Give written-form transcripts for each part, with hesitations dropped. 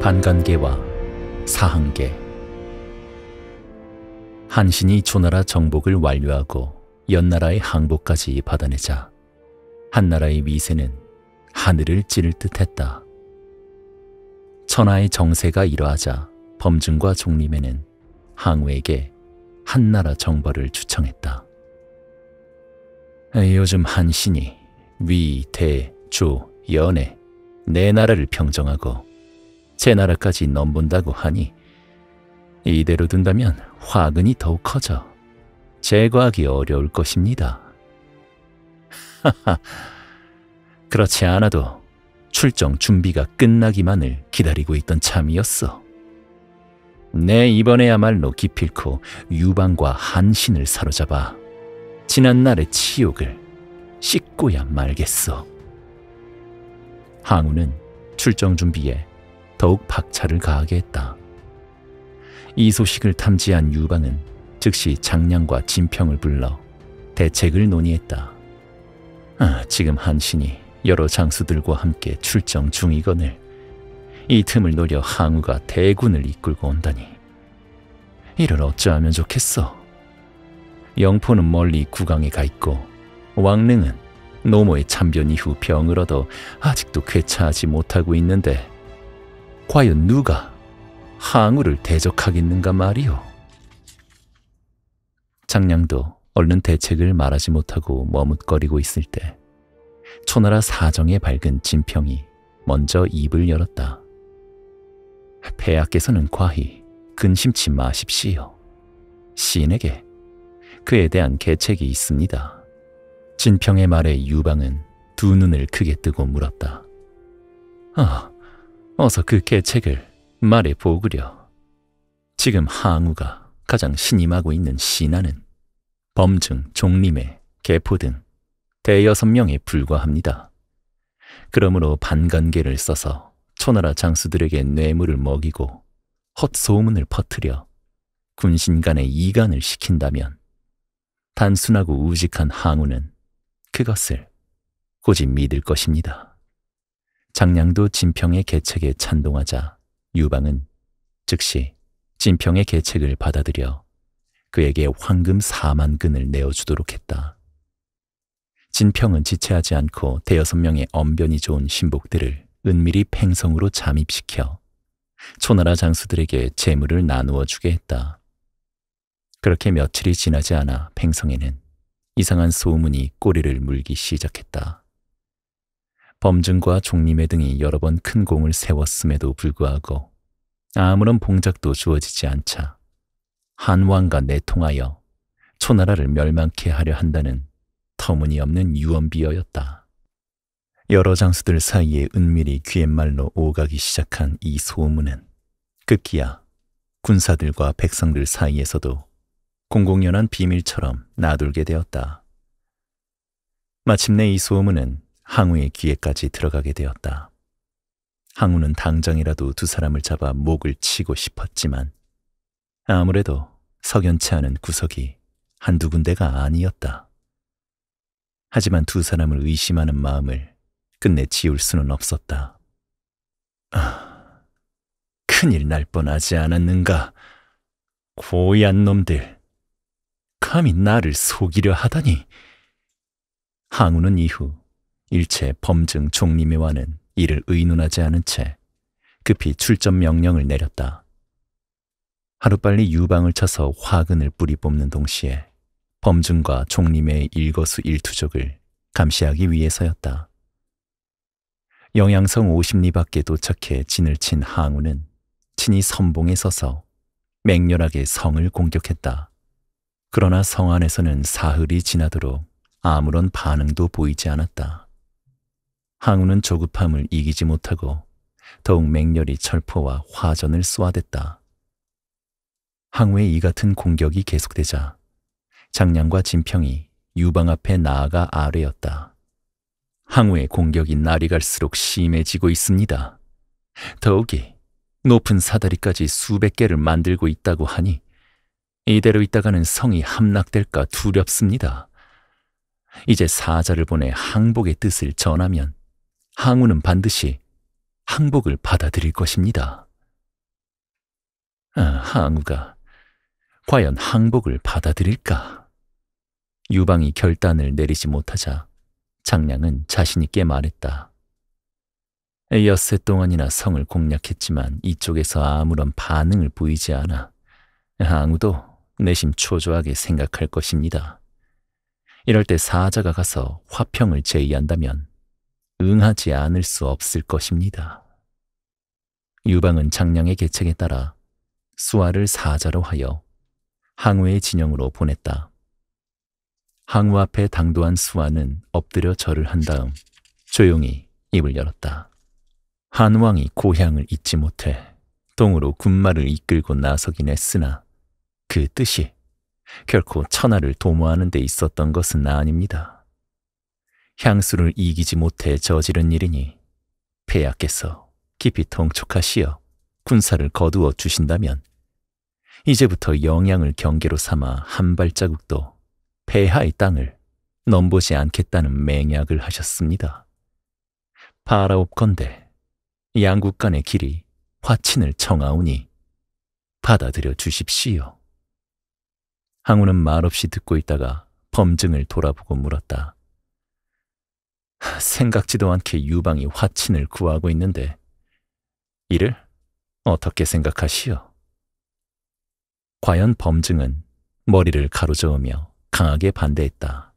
반간계와 사항계. 한신이 초나라 정복을 완료하고 연나라의 항복까지 받아내자 한나라의 위세는 하늘을 찌를 듯했다. 천하의 정세가 이러하자 범증과 종림에는 항우에게 한나라 정벌을 추청했다. 요즘 한신이 위, 대, 조, 연에 네 나라를 평정하고 제 나라까지 넘본다고 하니 이대로 둔다면 화근이 더욱 커져 제거하기 어려울 것입니다. 하하, 그렇지 않아도 출정 준비가 끝나기만을 기다리고 있던 참이었어. 내 이번에야말로 기필코 유방과 한신을 사로잡아 지난날의 치욕을 씻고야 말겠어. 항우는 출정 준비에 더욱 박차를 가하게 했다. 이 소식을 탐지한 유방은 즉시 장량과 진평을 불러 대책을 논의했다. 지금 한신이 여러 장수들과 함께 출정 중이거늘 이 틈을 노려 항우가 대군을 이끌고 온다니 이를 어찌하면 좋겠어. 영포는 멀리 국왕에 가 있고 왕릉은 노모의 참변 이후 병을 얻어 아직도 쾌차하지 못하고 있는데 과연 누가 항우를 대적하겠는가 말이오. 장량도 얼른 대책을 말하지 못하고 머뭇거리고 있을 때 초나라 사정에 밝은 진평이 먼저 입을 열었다. 폐하께서는 과히 근심치 마십시오. 시인에게 그에 대한 계책이 있습니다. 진평의 말에 유방은 두 눈을 크게 뜨고 물었다. 어서 그 계책을 말해 보구려. 지금 항우가 가장 신임하고 있는 신하는 범증, 종림의, 계포 등 대여섯 명에 불과합니다. 그러므로 반간계를 써서 초나라 장수들에게 뇌물을 먹이고 헛소문을 퍼뜨려 군신 간의 이간을 시킨다면 단순하고 우직한 항우는 그것을 고집 믿을 것입니다. 장량도 진평의 계책에 찬동하자 유방은 즉시 진평의 계책을 받아들여 그에게 황금 4만 근을 내어주도록 했다. 진평은 지체하지 않고 대여섯 명의 언변이 좋은 신복들을 은밀히 팽성으로 잠입시켜 초나라 장수들에게 재물을 나누어 주게 했다. 그렇게 며칠이 지나지 않아 팽성에는 이상한 소문이 꼬리를 물기 시작했다. 범증과 종림의 등이 여러 번 큰 공을 세웠음에도 불구하고 아무런 봉작도 주어지지 않자 한왕과 내통하여 초나라를 멸망케 하려 한다는 터무니없는 유언비어였다. 여러 장수들 사이에 은밀히 귀갯말로 오가기 시작한 이 소문은 급기야 군사들과 백성들 사이에서도 공공연한 비밀처럼 나돌게 되었다. 마침내 이 소문은 항우의 귀에까지 들어가게 되었다. 항우는 당장이라도 두 사람을 잡아 목을 치고 싶었지만 아무래도 석연치 않은 구석이 한두 군데가 아니었다. 하지만 두 사람을 의심하는 마음을 끝내 지울 수는 없었다. 큰일 날 뻔하지 않았는가? 고얀 놈들, 감히 나를 속이려 하다니. 항우는 이후 일체 범증 종림회와는 이를 의논하지 않은 채 급히 출전 명령을 내렸다. 하루빨리 유방을 쳐서 화근을 뿌리 뽑는 동시에 범증과 종림의 일거수일투족을 감시하기 위해서였다. 영양성 50리 밖에 도착해 진을 친 항우는 친히 선봉에 서서 맹렬하게 성을 공격했다. 그러나 성 안에서는 사흘이 지나도록 아무런 반응도 보이지 않았다. 항우는 조급함을 이기지 못하고 더욱 맹렬히 철포와 화전을 쏘아댔다. 항우의 이 같은 공격이 계속되자 장량과 진평이 유방 앞에 나아가 아뢰었다. 항우의 공격이 날이 갈수록 심해지고 있습니다. 더욱이 높은 사다리까지 수백 개를 만들고 있다고 하니 이대로 있다가는 성이 함락될까 두렵습니다. 이제 사자를 보내 항복의 뜻을 전하면 항우는 반드시 항복을 받아들일 것입니다. 항우가 과연 항복을 받아들일까? 유방이 결단을 내리지 못하자 장량은 자신있게 말했다. 엿새 동안이나 성을 공략했지만 이쪽에서 아무런 반응을 보이지 않아 항우도 내심 초조하게 생각할 것입니다. 이럴 때 사자가 가서 화평을 제의한다면 응하지 않을 수 없을 것입니다. 유방은 장량의 계책에 따라 수아를 사자로 하여 항우의 진영으로 보냈다. 항우 앞에 당도한 수아는 엎드려 절을 한 다음 조용히 입을 열었다. 한왕이 고향을 잊지 못해 동으로 군마를 이끌고 나서긴 했으나 그 뜻이 결코 천하를 도모하는 데 있었던 것은 아닙니다. 향수를 이기지 못해 저지른 일이니 폐하께서 깊이 통촉하시어 군사를 거두어 주신다면 이제부터 영양을 경계로 삼아 한 발자국도 폐하의 땅을 넘보지 않겠다는 맹약을 하셨습니다. 바라옵건대 양국 간의 길이 화친을 청하오니 받아들여 주십시오. 항우는 말없이 듣고 있다가 범증을 돌아보고 물었다. 생각지도 않게 유방이 화친을 구하고 있는데 이를 어떻게 생각하시오? 과연 범증은 머리를 가로저으며 강하게 반대했다.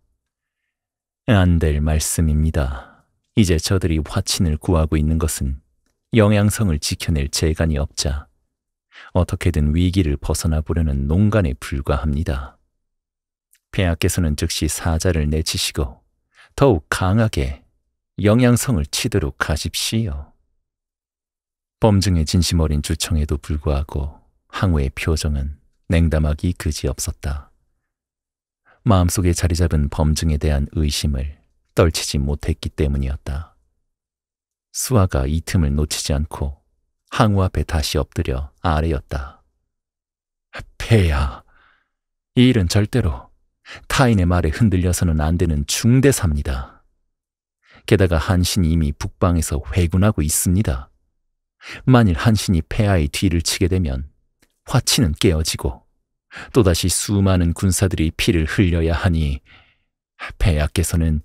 안 될 말씀입니다. 이제 저들이 화친을 구하고 있는 것은 영양성을 지켜낼 재간이 없자 어떻게든 위기를 벗어나 보려는 농간에 불과합니다. 폐하께서는 즉시 사자를 내치시고 더욱 강하게 영양성을 치도록 하십시오. 범증의 진심 어린 주청에도 불구하고 항우의 표정은 냉담하기 그지없었다. 마음속에 자리 잡은 범증에 대한 의심을 떨치지 못했기 때문이었다. 수아가 이 틈을 놓치지 않고 항우 앞에 다시 엎드려 아뢰었다. 폐하, 이 일은 절대로 타인의 말에 흔들려서는 안 되는 중대사입니다. 게다가 한신이 이미 북방에서 회군하고 있습니다. 만일 한신이 폐하의 뒤를 치게 되면 화친은 깨어지고 또다시 수많은 군사들이 피를 흘려야 하니 폐하께서는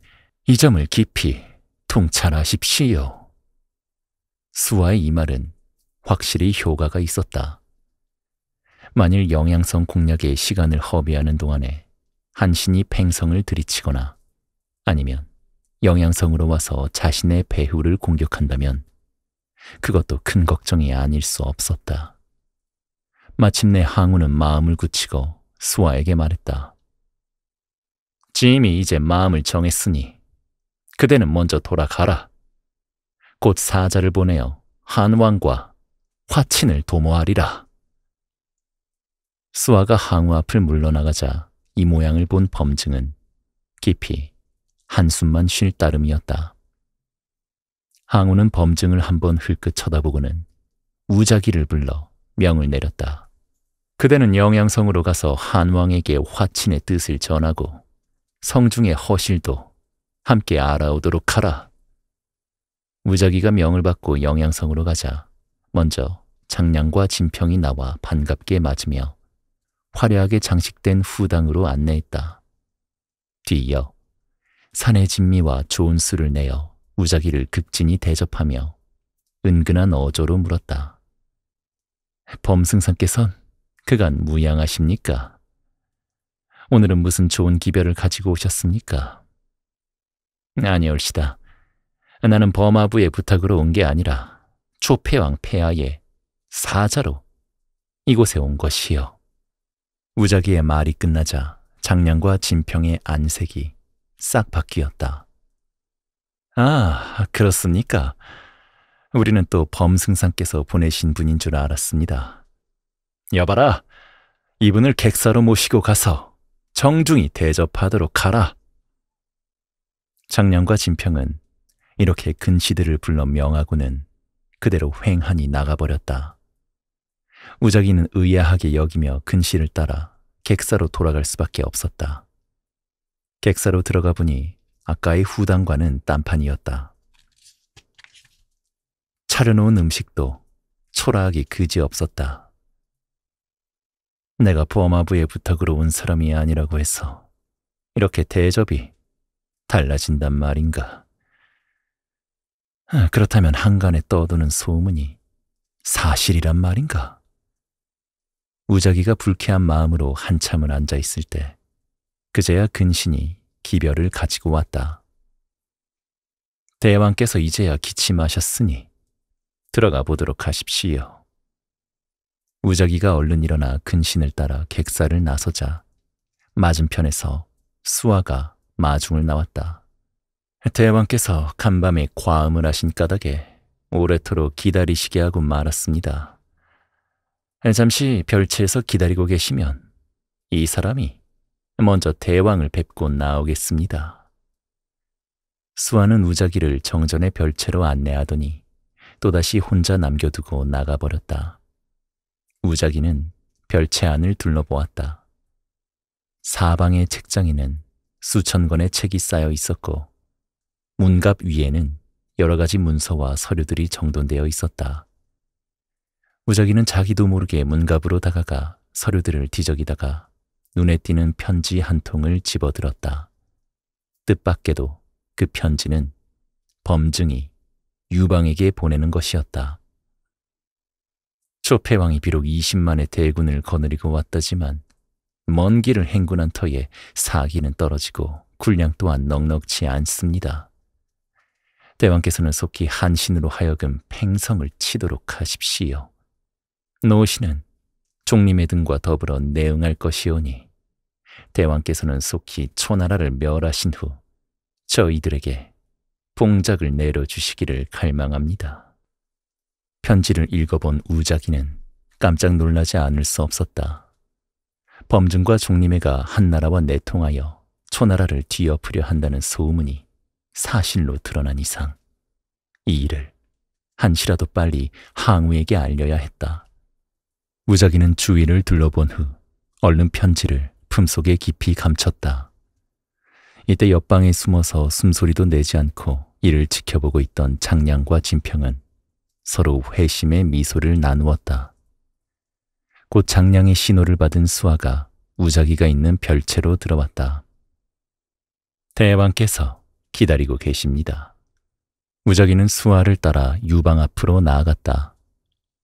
이 점을 깊이 통찰하십시오. 수아의 이 말은 확실히 효과가 있었다. 만일 영양성 공략에 시간을 허비하는 동안에 한신이 팽성을 들이치거나 아니면 영양성으로 와서 자신의 배후를 공격한다면 그것도 큰 걱정이 아닐 수 없었다. 마침내 항우는 마음을 굳히고 수아에게 말했다. 짐이 이제 마음을 정했으니 그대는 먼저 돌아가라. 곧 사자를 보내어 한왕과 화친을 도모하리라. 수아가 항우 앞을 물러나가자 이 모양을 본 범증은 깊이 한숨만 쉴 따름이었다. 항우는 범증을 한번 흘끗 쳐다보고는 우자기를 불러 명을 내렸다. 그대는 영양성으로 가서 한왕에게 화친의 뜻을 전하고 성중의 허실도 함께 알아오도록 하라. 우자기가 명을 받고 영양성으로 가자 먼저 장량과 진평이 나와 반갑게 맞으며 화려하게 장식된 후당으로 안내했다. 뒤이어 산의 진미와 좋은 술을 내어 우자기를 극진히 대접하며 은근한 어조로 물었다. 범승상께선 그간 무양하십니까? 오늘은 무슨 좋은 기별을 가지고 오셨습니까? 아니올시다. 나는 범아부의 부탁으로 온 게 아니라 초패왕 폐하의 사자로 이곳에 온 것이요. 우자기의 말이 끝나자 장량과 진평의 안색이 싹 바뀌었다. 아, 그렇습니까? 우리는 또 범승상께서 보내신 분인 줄 알았습니다. 여봐라, 이분을 객사로 모시고 가서 정중히 대접하도록 하라. 장량과 진평은 이렇게 근시들을 불러 명하고는 그대로 횡하니 나가버렸다. 우자기는 의아하게 여기며 근시를 따라 객사로 돌아갈 수밖에 없었다. 객사로 들어가 보니 아까의 후당과는 딴판이었다. 차려놓은 음식도 초라하기 그지없었다. 내가 범아부의 부탁으로 온 사람이 아니라고 해서 이렇게 대접이 달라진단 말인가? 그렇다면 한간에 떠도는 소문이 사실이란 말인가? 우자기가 불쾌한 마음으로 한참을 앉아 있을 때 그제야 근신이 기별을 가지고 왔다. 대왕께서 이제야 기침하셨으니 들어가 보도록 하십시오. 우자기가 얼른 일어나 근신을 따라 객사를 나서자 맞은편에서 수아가 마중을 나왔다. 대왕께서 간밤에 과음을 하신 까닭에 오래도록 기다리시게 하고 말았습니다. 잠시 별채에서 기다리고 계시면 이 사람이 먼저 대왕을 뵙고 나오겠습니다. 수아는 우자기를 정전의 별채로 안내하더니 또다시 혼자 남겨두고 나가버렸다. 우자기는 별채 안을 둘러보았다. 사방의 책장에는 수천 권의 책이 쌓여 있었고 문갑 위에는 여러 가지 문서와 서류들이 정돈되어 있었다. 우자기는 자기도 모르게 문갑으로 다가가 서류들을 뒤적이다가 눈에 띄는 편지 한 통을 집어들었다. 뜻밖에도 그 편지는 범증이 유방에게 보내는 것이었다. 조폐왕이 비록 20만의 대군을 거느리고 왔다지만 먼 길을 행군한 터에 사기는 떨어지고 군량 또한 넉넉치 않습니다. 대왕께서는 속히 한신으로 하여금 팽성을 치도록 하십시오. 노신은 종림의 등과 더불어 내응할 것이오니 대왕께서는 속히 초나라를 멸하신 후 저희들에게 봉작을 내려주시기를 갈망합니다. 편지를 읽어본 우자기는 깜짝 놀라지 않을 수 없었다. 범증과 종림회가 한나라와 내통하여 초나라를 뒤엎으려 한다는 소문이 사실로 드러난 이상 이 일을 한시라도 빨리 항우에게 알려야 했다. 우자기는 주위를 둘러본 후 얼른 편지를 품속에 깊이 감췄다. 이때 옆방에 숨어서 숨소리도 내지 않고 이를 지켜보고 있던 장량과 진평은 서로 회심의 미소를 나누었다. 곧 장량의 신호를 받은 수아가 우자기가 있는 별채로 들어왔다. 대왕께서 기다리고 계십니다. 우자기는 수아를 따라 유방 앞으로 나아갔다.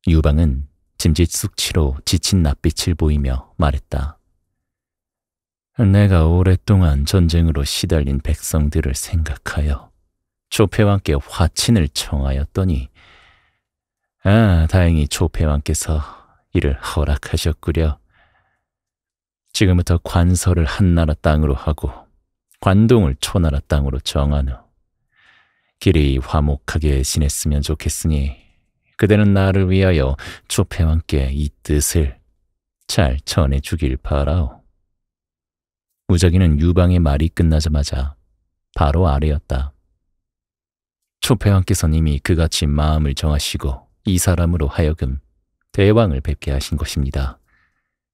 유방은 짐짓숙치로 지친 낯빛을 보이며 말했다. 내가 오랫동안 전쟁으로 시달린 백성들을 생각하여 조폐왕께 화친을 청하였더니 다행히 조폐왕께서 이를 허락하셨구려. 지금부터 관서를 한나라 땅으로 하고 관동을 초나라 땅으로 정한 후 길이 화목하게 지냈으면 좋겠으니 그대는 나를 위하여 조폐왕께 이 뜻을 잘 전해주길 바라오. 우자기는 유방의 말이 끝나자마자 바로 아래였다. 조폐왕께서는 이미 그같이 마음을 정하시고 이 사람으로 하여금 대왕을 뵙게 하신 것입니다.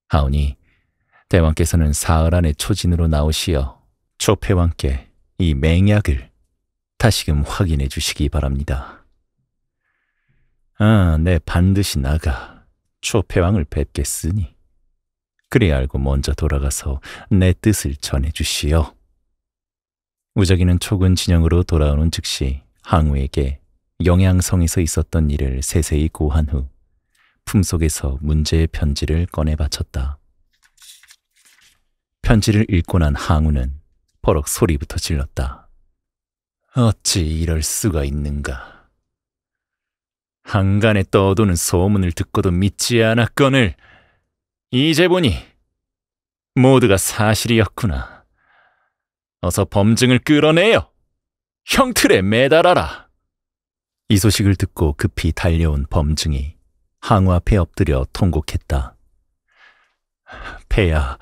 하오니 대왕께서는 사흘 안에 초진으로 나오시어 조폐왕께 이 맹약을 다시금 확인해 주시기 바랍니다. 내 반드시 나가 조폐왕을 뵙겠으니 그리 알고 먼저 돌아가서 내 뜻을 전해 주시오. 우자기는 촉은 진영으로 돌아오는 즉시 항우에게 영양성에서 있었던 일을 세세히 고한 후 품속에서 문제의 편지를 꺼내 바쳤다. 편지를 읽고 난 항우는 버럭 소리부터 질렀다. 어찌 이럴 수가 있는가. 한간에 떠도는 소문을 듣고도 믿지 않았거늘 이제 보니 모두가 사실이었구나. 어서 범증을 끌어내어 형틀에 매달아라. 이 소식을 듣고 급히 달려온 범증이 항우 앞에 엎드려 통곡했다. 폐하,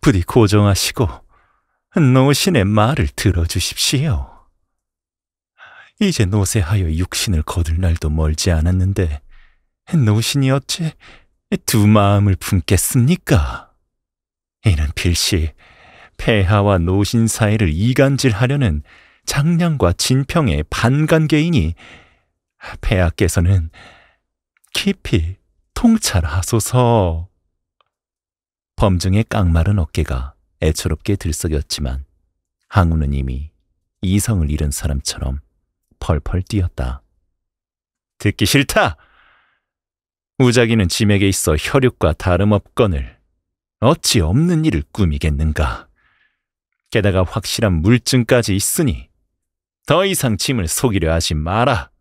부디 고정하시고 노신의 말을 들어주십시오. 이제 노쇠하여 육신을 거둘 날도 멀지 않았는데 노신이 어째 두 마음을 품겠습니까? 이는 필시 폐하와 노신 사이를 이간질하려는 장량과 진평의 반관계이니 폐하께서는 깊이 통찰하소서. 범증의 깡마른 어깨가 애처롭게 들썩였지만 항우는 이미 이성을 잃은 사람처럼 펄펄 뛰었다. 듣기 싫다! 우자기는 짐에게 있어 혈육과 다름없거늘 어찌 없는 일을 꾸미겠는가. 게다가 확실한 물증까지 있으니 더 이상 짐을 속이려 하지 마라.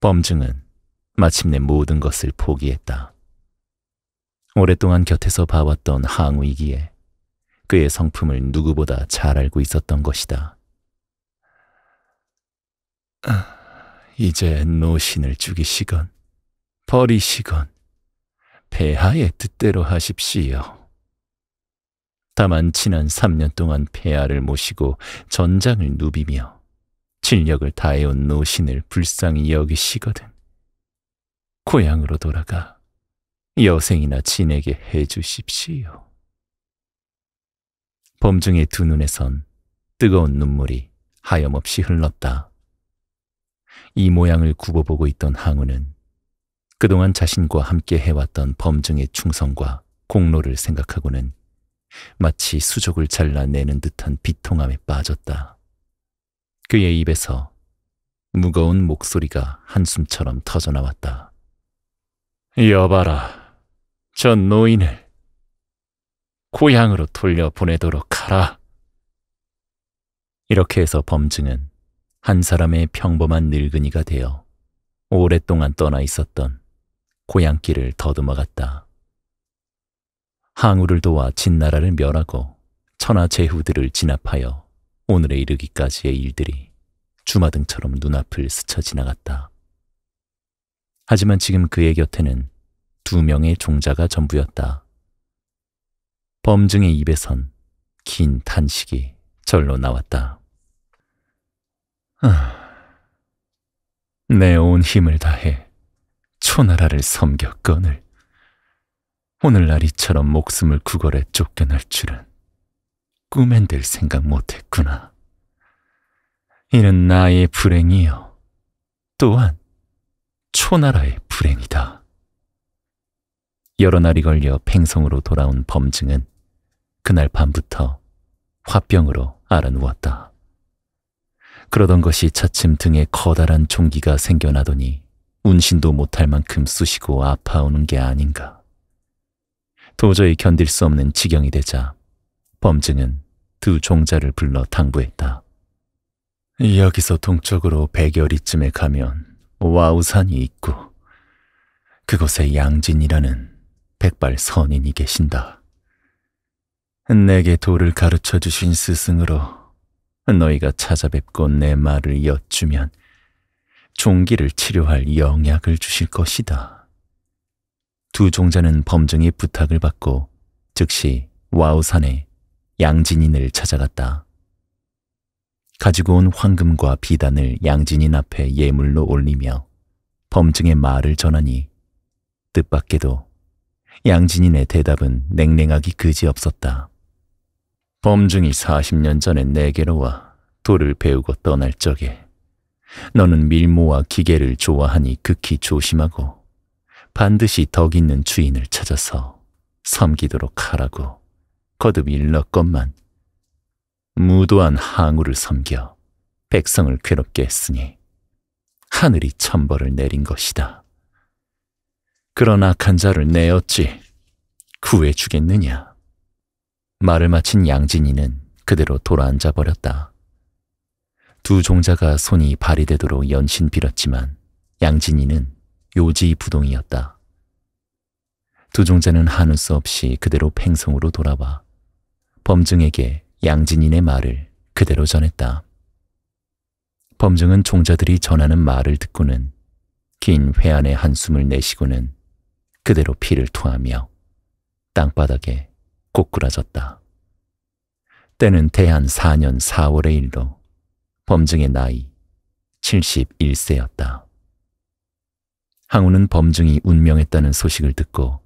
범증은 마침내 모든 것을 포기했다. 오랫동안 곁에서 봐왔던 항우이기에 그의 성품을 누구보다 잘 알고 있었던 것이다. 이제 노신을 죽이시건 버리시건 폐하의 뜻대로 하십시오. 다만 지난 3년 동안 폐하를 모시고 전장을 누비며 진력을 다해온 노신을 불쌍히 여기시거든 고향으로 돌아가 여생이나 지내게 해주십시오. 범증의 두 눈에선 뜨거운 눈물이 하염없이 흘렀다. 이 모양을 굽어보고 있던 항우는 그동안 자신과 함께 해왔던 범증의 충성과 공로를 생각하고는 마치 수족을 잘라내는 듯한 비통함에 빠졌다. 그의 입에서 무거운 목소리가 한숨처럼 터져나왔다. 여봐라, 저 노인을 고향으로 돌려보내도록 하라. 이렇게 해서 범증은 한 사람의 평범한 늙은이가 되어 오랫동안 떠나 있었던 고향길을 더듬어갔다. 항우를 도와 진나라를 멸하고 천하제후들을 진압하여 오늘에 이르기까지의 일들이 주마등처럼 눈앞을 스쳐 지나갔다. 하지만 지금 그의 곁에는 2명의 종자가 전부였다. 범증의 입에선 긴 탄식이 절로 나왔다. 내 온 힘을 다해 초나라를 섬겼거늘 오늘날 이처럼 목숨을 구걸해 쫓겨날 줄은 꿈엔들 생각 못했구나. 이는 나의 불행이요 또한 초나라의 불행이다. 여러 날이 걸려 팽성으로 돌아온 범증은 그날 밤부터 화병으로 앓아누웠다. 그러던 것이 차츰 등에 커다란 종기가 생겨나더니 운신도 못할 만큼 쑤시고 아파오는 게 아닌가. 도저히 견딜 수 없는 지경이 되자 범증은 2 종자를 불러 당부했다. 여기서 동쪽으로 100여리쯤에 가면 와우산이 있고 그곳에 양진이라는 백발 선인이 계신다. 내게 도를 가르쳐 주신 스승으로 너희가 찾아뵙고 내 말을 엿주면 종기를 치료할 영약을 주실 것이다. 2 종자는 범증의 부탁을 받고 즉시 와우산에 양진인을 찾아갔다. 가지고 온 황금과 비단을 양진인 앞에 예물로 올리며 범증의 말을 전하니 뜻밖에도 양진인의 대답은 냉랭하기 그지없었다. 범증이 40년 전에 내게로 와 도를 배우고 떠날 적에 너는 밀모와 기계를 좋아하니 극히 조심하고 반드시 덕 있는 주인을 찾아서 섬기도록 하라고 거듭 일렀건만 무도한 항우를 섬겨 백성을 괴롭게 했으니 하늘이 천벌을 내린 것이다. 그런 악한 자를 내 어찌 구해주겠느냐. 말을 마친 양진이는 그대로 돌아앉아 버렸다. 2 종자가 손이 발이 되도록 연신 빌었지만 양진이는 요지부동이었다. 2 종자는 한울 수 없이 그대로 팽성으로 돌아와 범증에게 양진인의 말을 그대로 전했다. 범증은 종자들이 전하는 말을 듣고는 긴 회한의 한숨을 내쉬고는 그대로 피를 토하며 땅바닥에 고꾸라졌다. 때는 대한 4년 4월의 일로 범증의 나이 71세였다. 항우는 범증이 운명했다는 소식을 듣고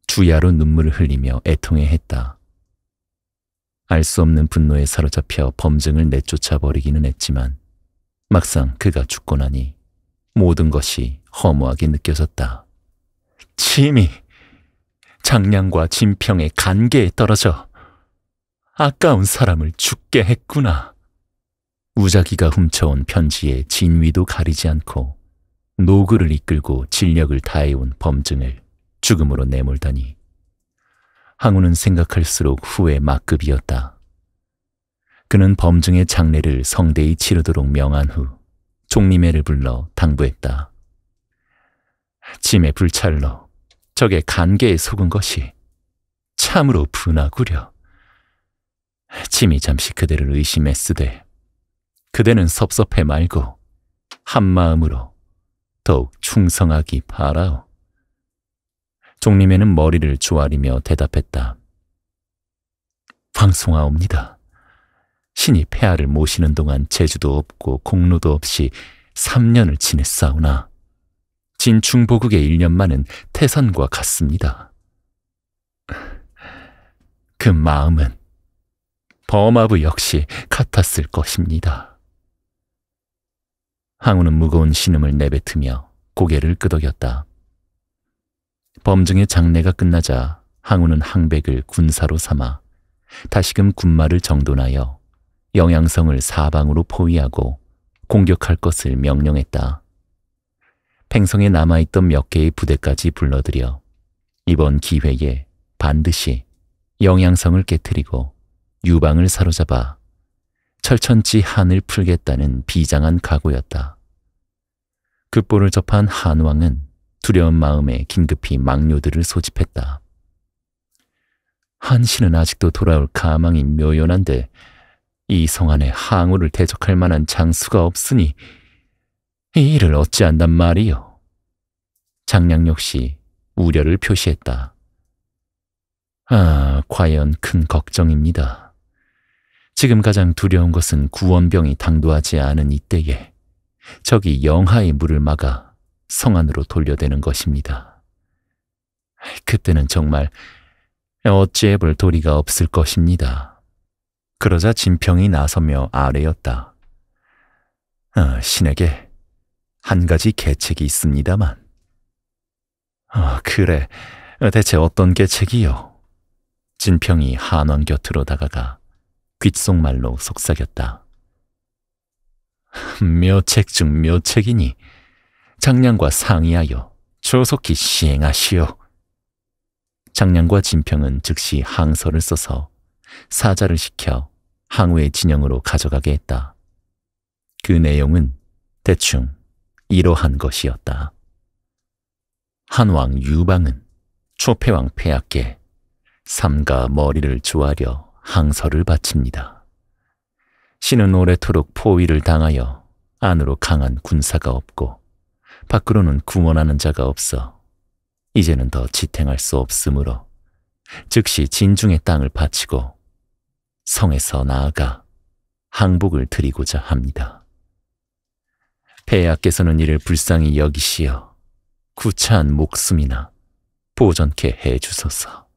주야로 눈물을 흘리며 애통해했다. 알 수 없는 분노에 사로잡혀 범증을 내쫓아 버리기는 했지만 막상 그가 죽고 나니 모든 것이 허무하게 느껴졌다. 장량과 진평의 간계에 떨어져 아까운 사람을 죽게 했구나. 우자기가 훔쳐온 편지에 진위도 가리지 않고 노구를 이끌고 진력을 다해온 범증을 죽음으로 내몰다니 항우는 생각할수록 후회 막급이었다. 그는 범증의 장례를 성대히 치르도록 명한 후 종리매를 불러 당부했다. 짐의 불찰로 적의 간계에 속은 것이 참으로 분하구려. 짐이 잠시 그대를 의심했으되 그대는 섭섭해 말고 한마음으로 더욱 충성하기 바라오. 종리매는 머리를 조아리며 대답했다. 황송하옵니다. 신이 폐하를 모시는 동안 재주도 없고 공로도 없이 3년을 지냈사오나 진충보국의 1년만은 태산과 같습니다. 그 마음은 범아부 역시 같았을 것입니다. 항우는 무거운 신음을 내뱉으며 고개를 끄덕였다. 범증의 장례가 끝나자 항우는 항백을 군사로 삼아 다시금 군마를 정돈하여 영양성을 사방으로 포위하고 공격할 것을 명령했다. 팽성에 남아있던 몇 개의 부대까지 불러들여 이번 기회에 반드시 영양성을 깨트리고 유방을 사로잡아 철천지 한을 풀겠다는 비장한 각오였다. 급보를 접한 한왕은 두려운 마음에 긴급히 망료들을 소집했다. 한신은 아직도 돌아올 가망이 묘연한데 이 성 안에 항우를 대적할 만한 장수가 없으니 이 일을 어찌한단 말이요. 장량 역시 우려를 표시했다. 과연 큰 걱정입니다. 지금 가장 두려운 것은 구원병이 당도하지 않은 이때에 적이 영하의 물을 막아 성 안으로 돌려대는 것입니다. 그때는 정말 어찌해볼 도리가 없을 것입니다. 그러자 진평이 나서며 아뢰었다. 신에게 한 가지 계책이 있습니다만. 그래, 대체 어떤 계책이요? 진평이 한왕 곁으로 다가가 귓속말로 속삭였다. 묘책 중 묘책이니 장량과 상의하여 조속히 시행하시오. 장량과 진평은 즉시 항서를 써서 사자를 시켜 항우의 진영으로 가져가게 했다. 그 내용은 대충 이러한 것이었다. 한왕 유방은 초패왕 폐하께 삼가 머리를 조아려 항서를 바칩니다. 신은 오래도록 포위를 당하여 안으로 강한 군사가 없고 밖으로는 구원하는 자가 없어 이제는 더 지탱할 수 없으므로 즉시 진중의 땅을 바치고 성에서 나아가 항복을 드리고자 합니다. 폐하께서는 이를 불쌍히 여기시어 구차한 목숨이나 보전케 해주소서.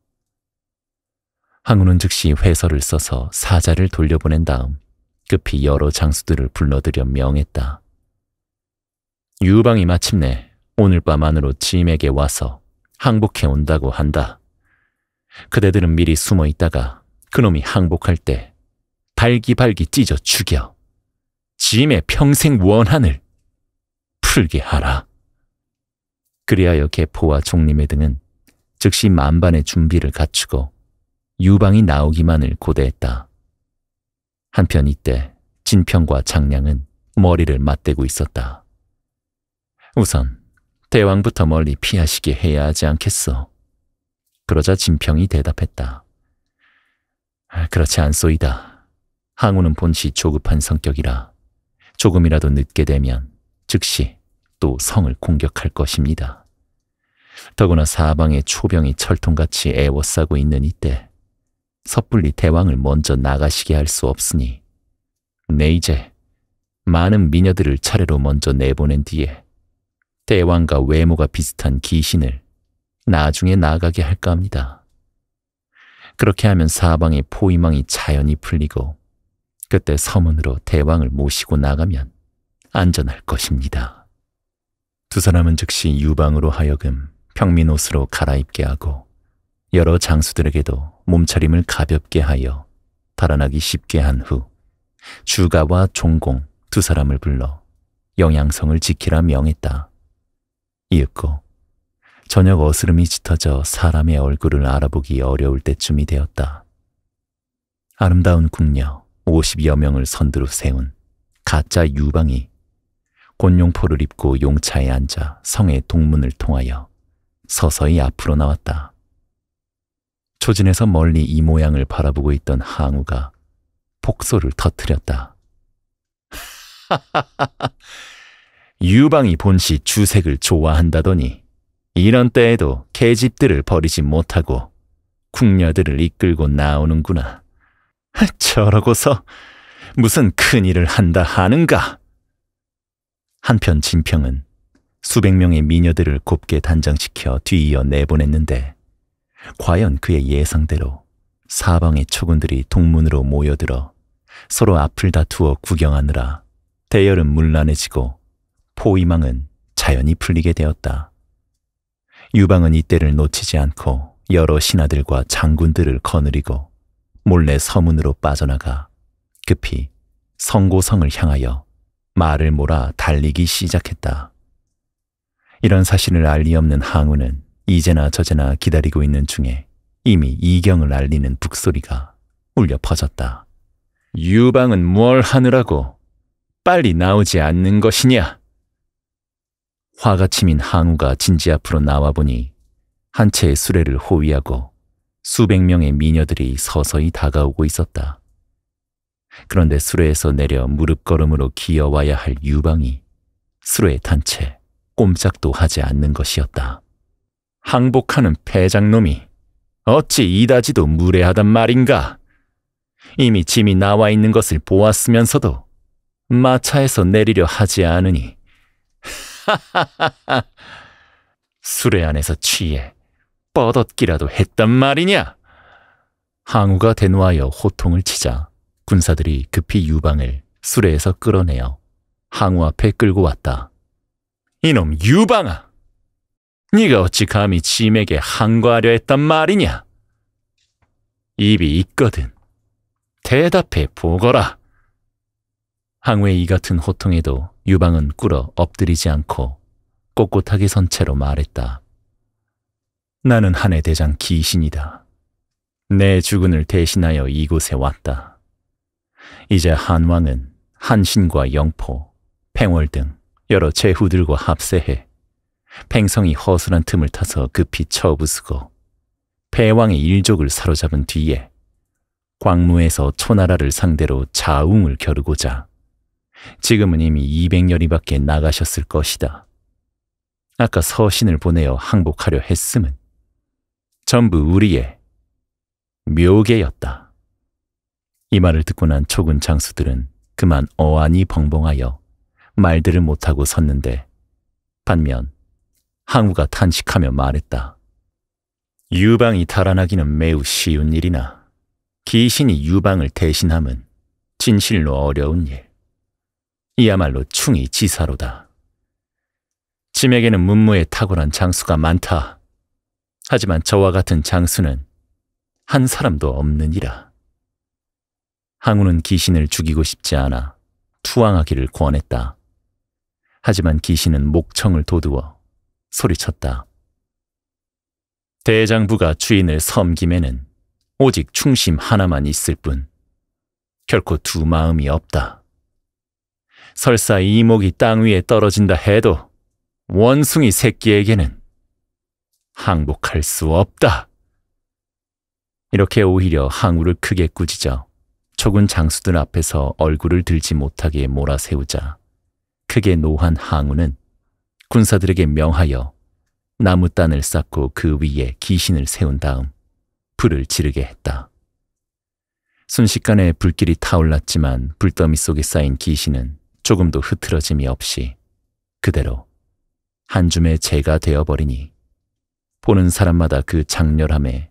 항우는 즉시 회서를 써서 사자를 돌려보낸 다음 급히 여러 장수들을 불러들여 명했다. 유방이 마침내 오늘 밤 안으로 짐에게 와서 항복해 온다고 한다. 그대들은 미리 숨어 있다가 그놈이 항복할 때 발기발기 찢어 죽여 짐의 평생 원한을 풀게 하라. 그리하여 계포와 종림회 등은 즉시 만반의 준비를 갖추고 유방이 나오기만을 고대했다. 한편 이때 진평과 장량은 머리를 맞대고 있었다. 우선 대왕부터 멀리 피하시게 해야 하지 않겠소? 그러자 진평이 대답했다. 그렇지 않소이다. 항우는 본시 조급한 성격이라 조금이라도 늦게 되면 즉시 또 성을 공격할 것입니다. 더구나 사방에 초병이 철통같이 애워싸고 있는 이때 섣불리 대왕을 먼저 나가시게 할 수 없으니 내 이제 많은 미녀들을 차례로 먼저 내보낸 뒤에 대왕과 외모가 비슷한 기신을 나중에 나가게 할까 합니다. 그렇게 하면 사방의 포위망이 자연히 풀리고 그때 서문으로 대왕을 모시고 나가면 안전할 것입니다. 두 사람은 즉시 유방으로 하여금 평민 옷으로 갈아입게 하고 여러 장수들에게도 몸차림을 가볍게 하여 달아나기 쉽게 한 후 주가와 종공 두 사람을 불러 영양성을 지키라 명했다. 이윽고 저녁 어스름이 짙어져 사람의 얼굴을 알아보기 어려울 때쯤이 되었다. 아름다운 궁녀 50여 명을 선두로 세운 가짜 유방이 곤용포를 입고 용차에 앉아 성의 동문을 통하여 서서히 앞으로 나왔다. 초진에서 멀리 이 모양을 바라보고 있던 항우가 폭소를 터뜨렸다. 유방이 본시 주색을 좋아한다더니 이런 때에도 계집들을 버리지 못하고 궁녀들을 이끌고 나오는구나. 저러고서 무슨 큰일을 한다 하는가? 한편 진평은 수백 명의 미녀들을 곱게 단장시켜 뒤이어 내보냈는데 과연 그의 예상대로 사방의 초군들이 동문으로 모여들어 서로 앞을 다투어 구경하느라 대열은 문란해지고 포위망은 자연히 풀리게 되었다. 유방은 이때를 놓치지 않고 여러 신하들과 장군들을 거느리고 몰래 서문으로 빠져나가 급히 성고성을 향하여 말을 몰아 달리기 시작했다. 이런 사실을 알 리 없는 항우는 이제나 저제나 기다리고 있는 중에 이미 이경을 알리는 북소리가 울려 퍼졌다. 유방은 뭘 하느라고 빨리 나오지 않는 것이냐? 화가 치민 항우가 진지 앞으로 나와보니 한 채의 수레를 호위하고 수백 명의 미녀들이 서서히 다가오고 있었다. 그런데 수레에서 내려 무릎걸음으로 기어와야 할 유방이 수레에 탄 채 꼼짝도 하지 않는 것이었다. 항복하는 패장놈이 어찌 이다지도 무례하단 말인가? 이미 짐이 나와 있는 것을 보았으면서도 마차에서 내리려 하지 않으니 수레 안에서 취해 뻗었기라도 했단 말이냐? 항우가 대노하여 호통을 치자 군사들이 급히 유방을 수레에서 끌어내어 항우 앞에 끌고 왔다. 이놈 유방아! 네가 어찌 감히 짐에게 항거하려 했단 말이냐? 입이 있거든 대답해 보거라. 항우의 이 같은 호통에도 유방은 꿇어 엎드리지 않고 꼿꼿하게 선 채로 말했다. 나는 한해 대장 기신이다. 내 주군을 대신하여 이곳에 왔다. 이제 한왕은 한신과 영포, 팽월 등 여러 제후들과 합세해 팽성이 허술한 틈을 타서 급히 쳐부수고 패왕의 일족을 사로잡은 뒤에 광무에서 초나라를 상대로 자웅을 겨루고자 지금은 이미 200여리밖에 나가셨을 것이다. 아까 서신을 보내어 항복하려 했음은 전부 우리의 묘계였다. 이 말을 듣고 난 초군 장수들은 그만 어안이 벙벙하여 말들을 못하고 섰는데 반면 항우가 탄식하며 말했다. 유방이 달아나기는 매우 쉬운 일이나 기신이 유방을 대신함은 진실로 어려운 일. 이야말로 충이 지사로다. 짐에게는 문무에 탁월한 장수가 많다. 하지만 저와 같은 장수는 한 사람도 없느니라. 항우는 기신을 죽이고 싶지 않아 투항하기를 권했다. 하지만 기신은 목청을 돋우어 소리쳤다. 대장부가 주인을 섬김에는 오직 충심 하나만 있을 뿐 결코 두 마음이 없다. 설사 이목이 땅 위에 떨어진다 해도 원숭이 새끼에게는 항복할 수 없다. 이렇게 오히려 항우를 크게 꾸짖어 초군 장수들 앞에서 얼굴을 들지 못하게 몰아세우자 크게 노한 항우는 군사들에게 명하여 나무단을 쌓고 그 위에 기신을 세운 다음 불을 지르게 했다. 순식간에 불길이 타올랐지만 불더미 속에 쌓인 기신은 조금도 흐트러짐이 없이 그대로 한 줌의 재가 되어버리니 보는 사람마다 그 장렬함에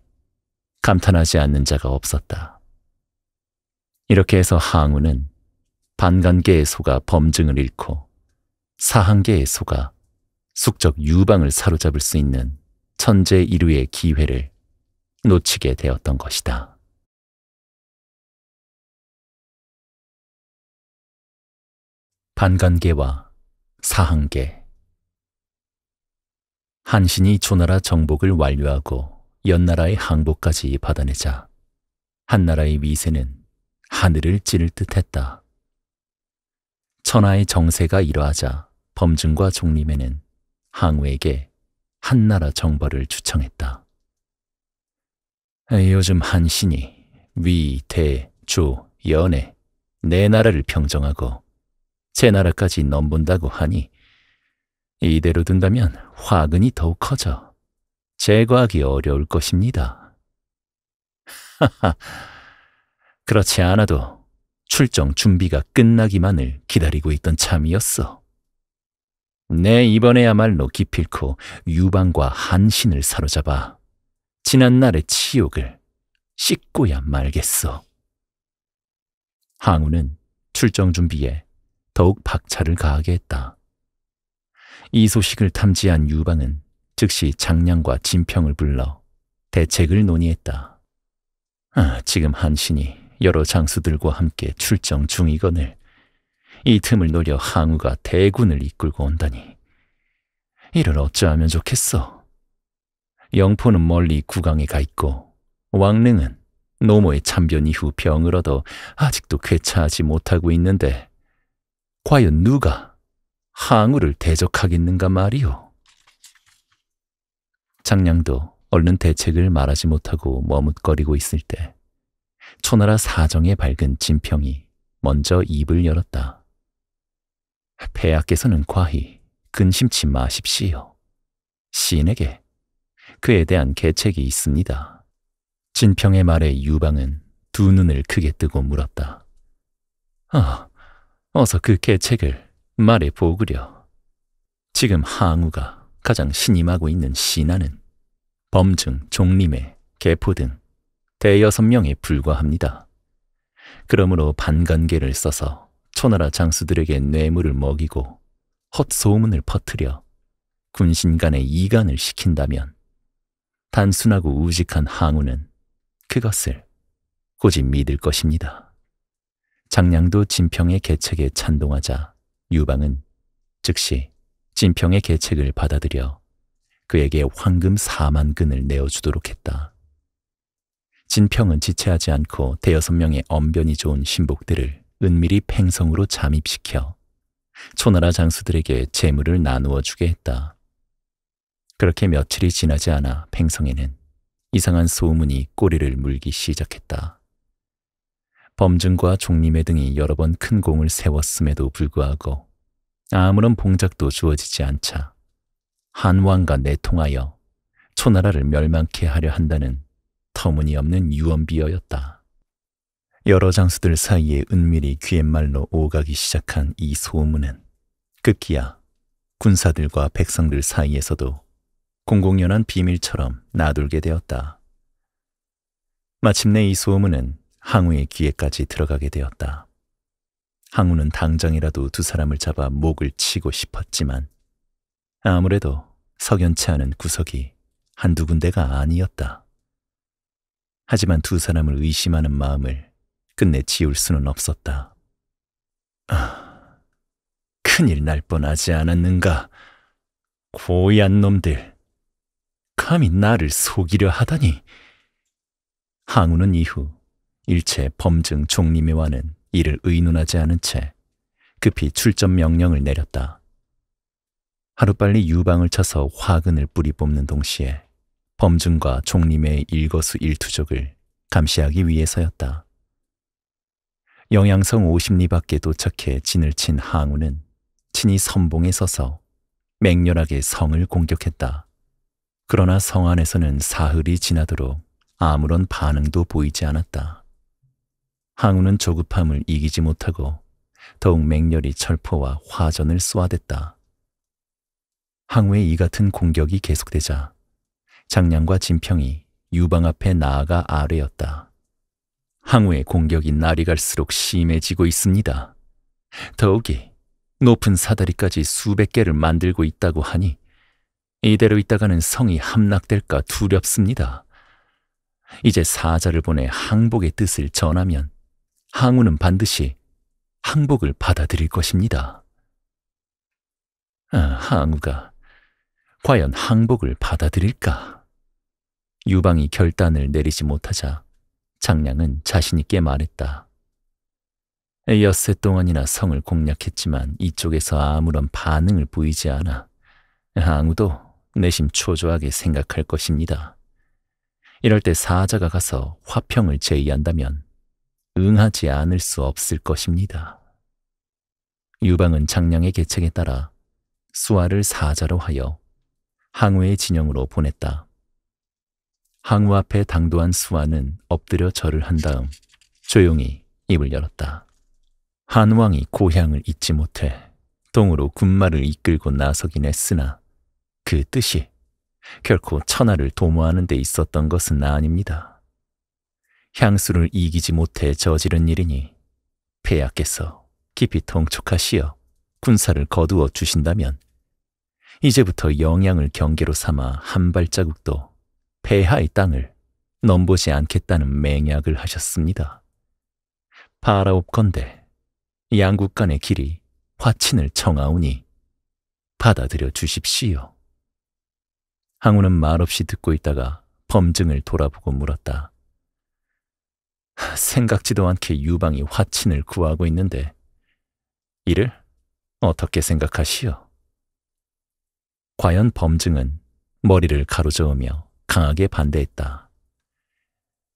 감탄하지 않는 자가 없었다. 이렇게 해서 항우는 반간계의 소가 범증을 잃고 사한계의 소가 숙적 유방을 사로잡을 수 있는 천재 이루의 기회를 놓치게 되었던 것이다. 반간계와 사한계. 한신이 조나라 정복을 완료하고 연나라의 항복까지 받아내자 한나라의 위세는 하늘을 찌를 듯했다. 천하의 정세가 이러하자 범증과 종림에는 항우에게 한나라 정벌을 추청했다. 요즘 한신이 위, 대, 조, 연에 네 나라를 평정하고 제 나라까지 넘본다고 하니 이대로 둔다면 화근이 더욱 커져 제거하기 어려울 것입니다. 하하, 그렇지 않아도 출정 준비가 끝나기만을 기다리고 있던 참이었어. 내 이번에야말로 기필코 유방과 한신을 사로잡아 지난날의 치욕을 씻고야 말겠어. 항우는 출정 준비에 더욱 박차를 가하게 했다. 이 소식을 탐지한 유방은 즉시 장량과 진평을 불러 대책을 논의했다. 지금 한신이 여러 장수들과 함께 출정 중이거늘 이 틈을 노려 항우가 대군을 이끌고 온다니 이를 어찌하면 좋겠어. 영포는 멀리 국왕에 가 있고 왕릉은 노모의 참변 이후 병을 얻어 아직도 쾌차하지 못하고 있는데 과연 누가 항우를 대적하겠는가 말이오. 장량도 얼른 대책을 말하지 못하고 머뭇거리고 있을 때 초나라 사정에 밝은 진평이 먼저 입을 열었다. 폐하께서는 과히 근심치 마십시오. 시인에게 그에 대한 계책이 있습니다. 진평의 말에 유방은 두 눈을 크게 뜨고 물었다. 어서 그 계책을 말해 보구려. 지금 항우가 가장 신임하고 있는 신하는 범증, 종림의, 계포 등 대여섯 명에 불과합니다. 그러므로 반간계를 써서 초나라 장수들에게 뇌물을 먹이고 헛소문을 퍼뜨려 군신 간의 이간을 시킨다면 단순하고 우직한 항우는 그것을 고집 믿을 것입니다. 장량도 진평의 계책에 찬동하자 유방은 즉시 진평의 계책을 받아들여 그에게 황금 4만 근을 내어주도록 했다. 진평은 지체하지 않고 대여섯 명의 언변이 좋은 신복들을 은밀히 팽성으로 잠입시켜 초나라 장수들에게 재물을 나누어 주게 했다. 그렇게 며칠이 지나지 않아 팽성에는 이상한 소문이 꼬리를 물기 시작했다. 범증과 종림의 등이 여러 번 큰 공을 세웠음에도 불구하고 아무런 봉작도 주어지지 않자 한왕과 내통하여 초나라를 멸망케 하려 한다는 터무니없는 유언비어였다. 여러 장수들 사이에 은밀히 귀갯말로 오가기 시작한 이 소문은 급기야 군사들과 백성들 사이에서도 공공연한 비밀처럼 나돌게 되었다. 마침내 이 소문은 항우의 귀에까지 들어가게 되었다. 항우는 당장이라도 두 사람을 잡아 목을 치고 싶었지만 아무래도 석연치 않은 구석이 한두 군데가 아니었다. 하지만 두 사람을 의심하는 마음을 끝내 지울 수는 없었다. 큰일 날 뻔하지 않았는가? 고얀 놈들, 감히 나를 속이려 하다니. 항우는 이후 일체 범증 종림회와는 이를 의논하지 않은 채 급히 출전 명령을 내렸다. 하루빨리 유방을 쳐서 화근을 뿌리 뽑는 동시에 범증과 종림의 일거수일투족을 감시하기 위해서였다. 영양성 50리 밖에 도착해 진을 친 항우는 친히 선봉에 서서 맹렬하게 성을 공격했다. 그러나 성 안에서는 사흘이 지나도록 아무런 반응도 보이지 않았다. 항우는 조급함을 이기지 못하고 더욱 맹렬히 철포와 화전을 쏘아댔다. 항우의 이 같은 공격이 계속되자 장량과 진평이 유방 앞에 나아가 아뢰었다. 항우의 공격이 날이 갈수록 심해지고 있습니다. 더욱이 높은 사다리까지 수백 개를 만들고 있다고 하니 이대로 있다가는 성이 함락될까 두렵습니다. 이제 사자를 보내 항복의 뜻을 전하면 항우는 반드시 항복을 받아들일 것입니다. 항우가 과연 항복을 받아들일까? 유방이 결단을 내리지 못하자 장량은 자신 있게 말했다. 엿새 동안이나 성을 공략했지만 이쪽에서 아무런 반응을 보이지 않아 항우도 내심 초조하게 생각할 것입니다. 이럴 때 사자가 가서 화평을 제의한다면 응하지 않을 수 없을 것입니다. 유방은 장량의 계책에 따라 수아를 사자로 하여 항우의 진영으로 보냈다. 항우 앞에 당도한 수아는 엎드려 절을 한 다음 조용히 입을 열었다. 한왕이 고향을 잊지 못해 동으로 군마를 이끌고 나서긴 했으나 그 뜻이 결코 천하를 도모하는 데 있었던 것은 아닙니다. 향수를 이기지 못해 저지른 일이니 폐하께서 깊이 통촉하시어 군사를 거두어 주신다면 이제부터 영양을 경계로 삼아 한 발자국도 폐하의 땅을 넘보지 않겠다는 맹약을 하셨습니다. 바라옵건대 양국 간의 길이 화친을 청하오니 받아들여 주십시오. 항우는 말없이 듣고 있다가 범증을 돌아보고 물었다. 생각지도 않게 유방이 화친을 구하고 있는데 이를 어떻게 생각하시오? 과연 범증은 머리를 가로저으며 강하게 반대했다.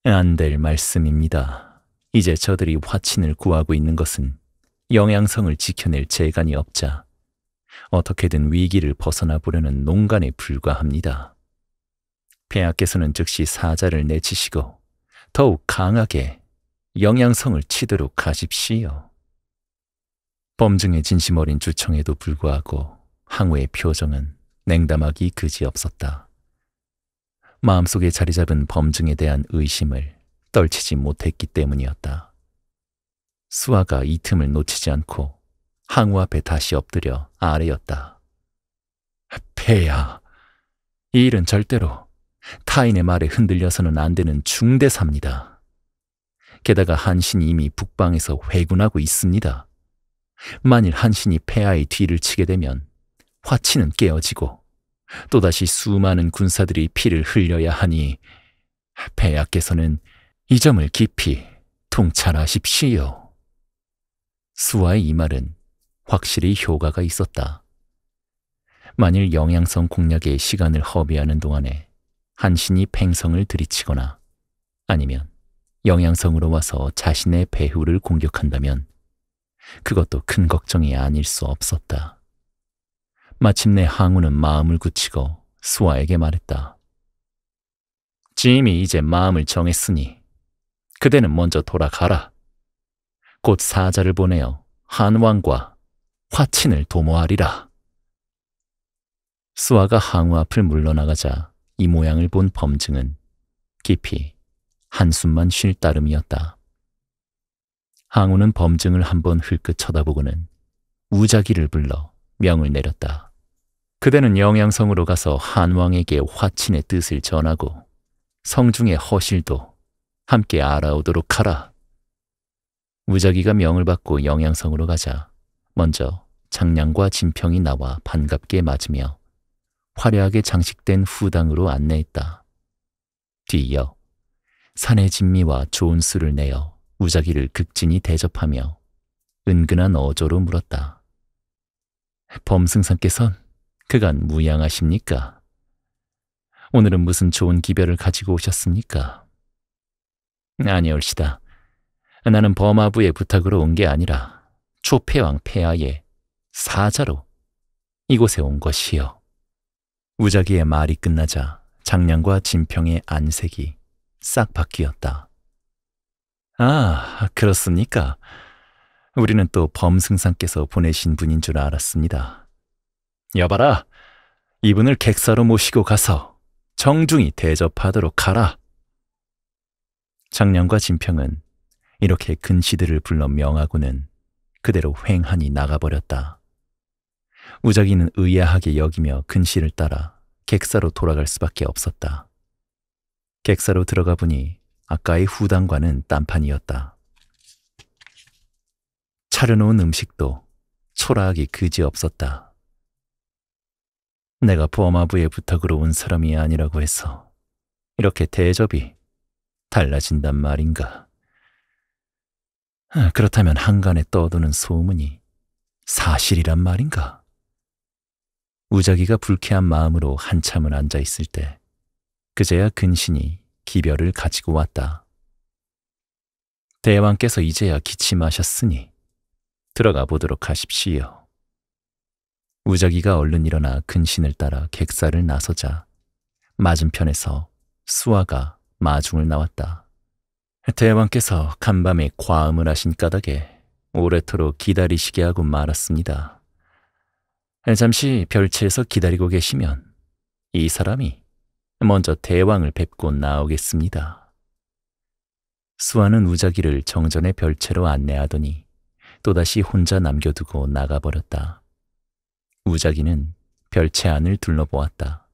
안 될 말씀입니다. 이제 저들이 화친을 구하고 있는 것은 영양성을 지켜낼 재간이 없자 어떻게든 위기를 벗어나 보려는 농간에 불과합니다. 폐하께서는 즉시 사자를 내치시고 더욱 강하게 영양성을 치도록 하십시오. 범증의 진심 어린 주청에도 불구하고 항우의 표정은 냉담하기 그지없었다. 마음속에 자리 잡은 범증에 대한 의심을 떨치지 못했기 때문이었다. 수아가 이 틈을 놓치지 않고 항우 앞에 다시 엎드려 아뢰었다. 폐하, 이 일은 절대로 타인의 말에 흔들려서는 안 되는 중대사입니다. 게다가 한신이 이미 북방에서 회군하고 있습니다. 만일 한신이 폐하의 뒤를 치게 되면 화친은 깨어지고 또다시 수많은 군사들이 피를 흘려야 하니 폐하께서는 이 점을 깊이 통찰하십시오. 수아의 이 말은 확실히 효과가 있었다. 만일 영양성 공략에 시간을 허비하는 동안에 한신이 팽성을 들이치거나 아니면 영양성으로 와서 자신의 배후를 공격한다면 그것도 큰 걱정이 아닐 수 없었다. 마침내 항우는 마음을 굳히고 수아에게 말했다. 짐이 이제 마음을 정했으니 그대는 먼저 돌아가라. 곧 사자를 보내어 한왕과 화친을 도모하리라. 수아가 항우 앞을 물러나가자 이 모양을 본 범증은 깊이 한숨만 쉴 따름이었다. 항우는 범증을 한번 흘끗 쳐다보고는 우자기를 불러 명을 내렸다. 그대는 영양성으로 가서 한왕에게 화친의 뜻을 전하고 성중의 허실도 함께 알아오도록 하라. 우자기가 명을 받고 영양성으로 가자 먼저 장량과 진평이 나와 반갑게 맞으며 화려하게 장식된 후당으로 안내했다. 뒤이어 산의 진미와 좋은 술을 내어 우자기를 극진히 대접하며 은근한 어조로 물었다. 범승상께선 그간 무양하십니까? 오늘은 무슨 좋은 기별을 가지고 오셨습니까? 아니올시다. 나는 범아부의 부탁으로 온 게 아니라 초패왕 폐하의 사자로 이곳에 온 것이요. 우자기의 말이 끝나자 장량과 진평의 안색이 싹 바뀌었다. 아, 그렇습니까? 우리는 또 범승상께서 보내신 분인 줄 알았습니다. 여봐라, 이분을 객사로 모시고 가서 정중히 대접하도록 하라. 장량과 진평은 이렇게 근시들을 불러 명하고는 그대로 횡하니 나가버렸다. 우자기는 의아하게 여기며 근시를 따라 객사로 돌아갈 수밖에 없었다. 객사로 들어가 보니 아까의 후당과는 딴판이었다. 차려놓은 음식도 초라하기 그지없었다. 내가 범아부의 부탁으로 온 사람이 아니라고 해서 이렇게 대접이 달라진단 말인가. 그렇다면 한간에 떠도는 소문이 사실이란 말인가? 우자기가 불쾌한 마음으로 한참을 앉아있을 때 그제야 근신이 기별을 가지고 왔다. 대왕께서 이제야 기침하셨으니 들어가 보도록 하십시오. 우자기가 얼른 일어나 근신을 따라 객사를 나서자 맞은편에서 수아가 마중을 나왔다. 대왕께서 간밤에 과음을 하신 까닭에 오래도록 기다리시게 하고 말았습니다. 잠시 별채에서 기다리고 계시면 이 사람이 먼저 대왕을 뵙고 나오겠습니다. 수아는 우자기를 정전의 별채로 안내하더니 또다시 혼자 남겨두고 나가버렸다. 우자기는 별채 안을 둘러보았다.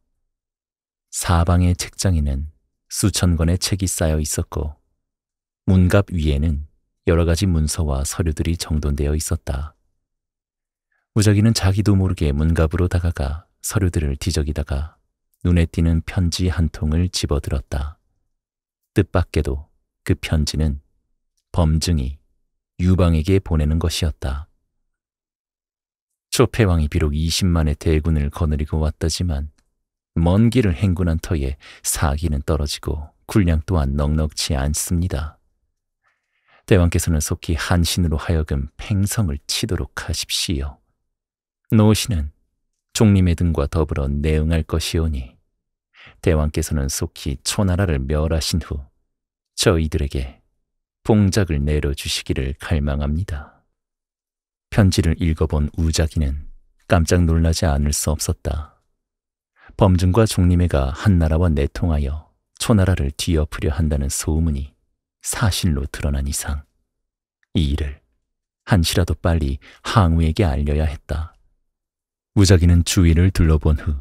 사방의 책장에는 수천 권의 책이 쌓여 있었고 문갑 위에는 여러 가지 문서와 서류들이 정돈되어 있었다. 우자기는 자기도 모르게 문갑으로 다가가 서류들을 뒤적이다가 눈에 띄는 편지 한 통을 집어들었다. 뜻밖에도 그 편지는 범증이 유방에게 보내는 것이었다. 조폐왕이 비록 20만의 대군을 거느리고 왔다지만 먼 길을 행군한 터에 사기는 떨어지고 군량 또한 넉넉지 않습니다. 대왕께서는 속히 한신으로 하여금 팽성을 치도록 하십시오. 노신은 종림의 등과 더불어 내응할 것이오니 대왕께서는 속히 초나라를 멸하신 후 저희들에게 봉작을 내려주시기를 갈망합니다. 편지를 읽어본 우자기는 깜짝 놀라지 않을 수 없었다. 범증과 종림회가 한나라와 내통하여 초나라를 뒤엎으려 한다는 소문이 사실로 드러난 이상 이 일을 한시라도 빨리 항우에게 알려야 했다. 우자기는 주위를 둘러본 후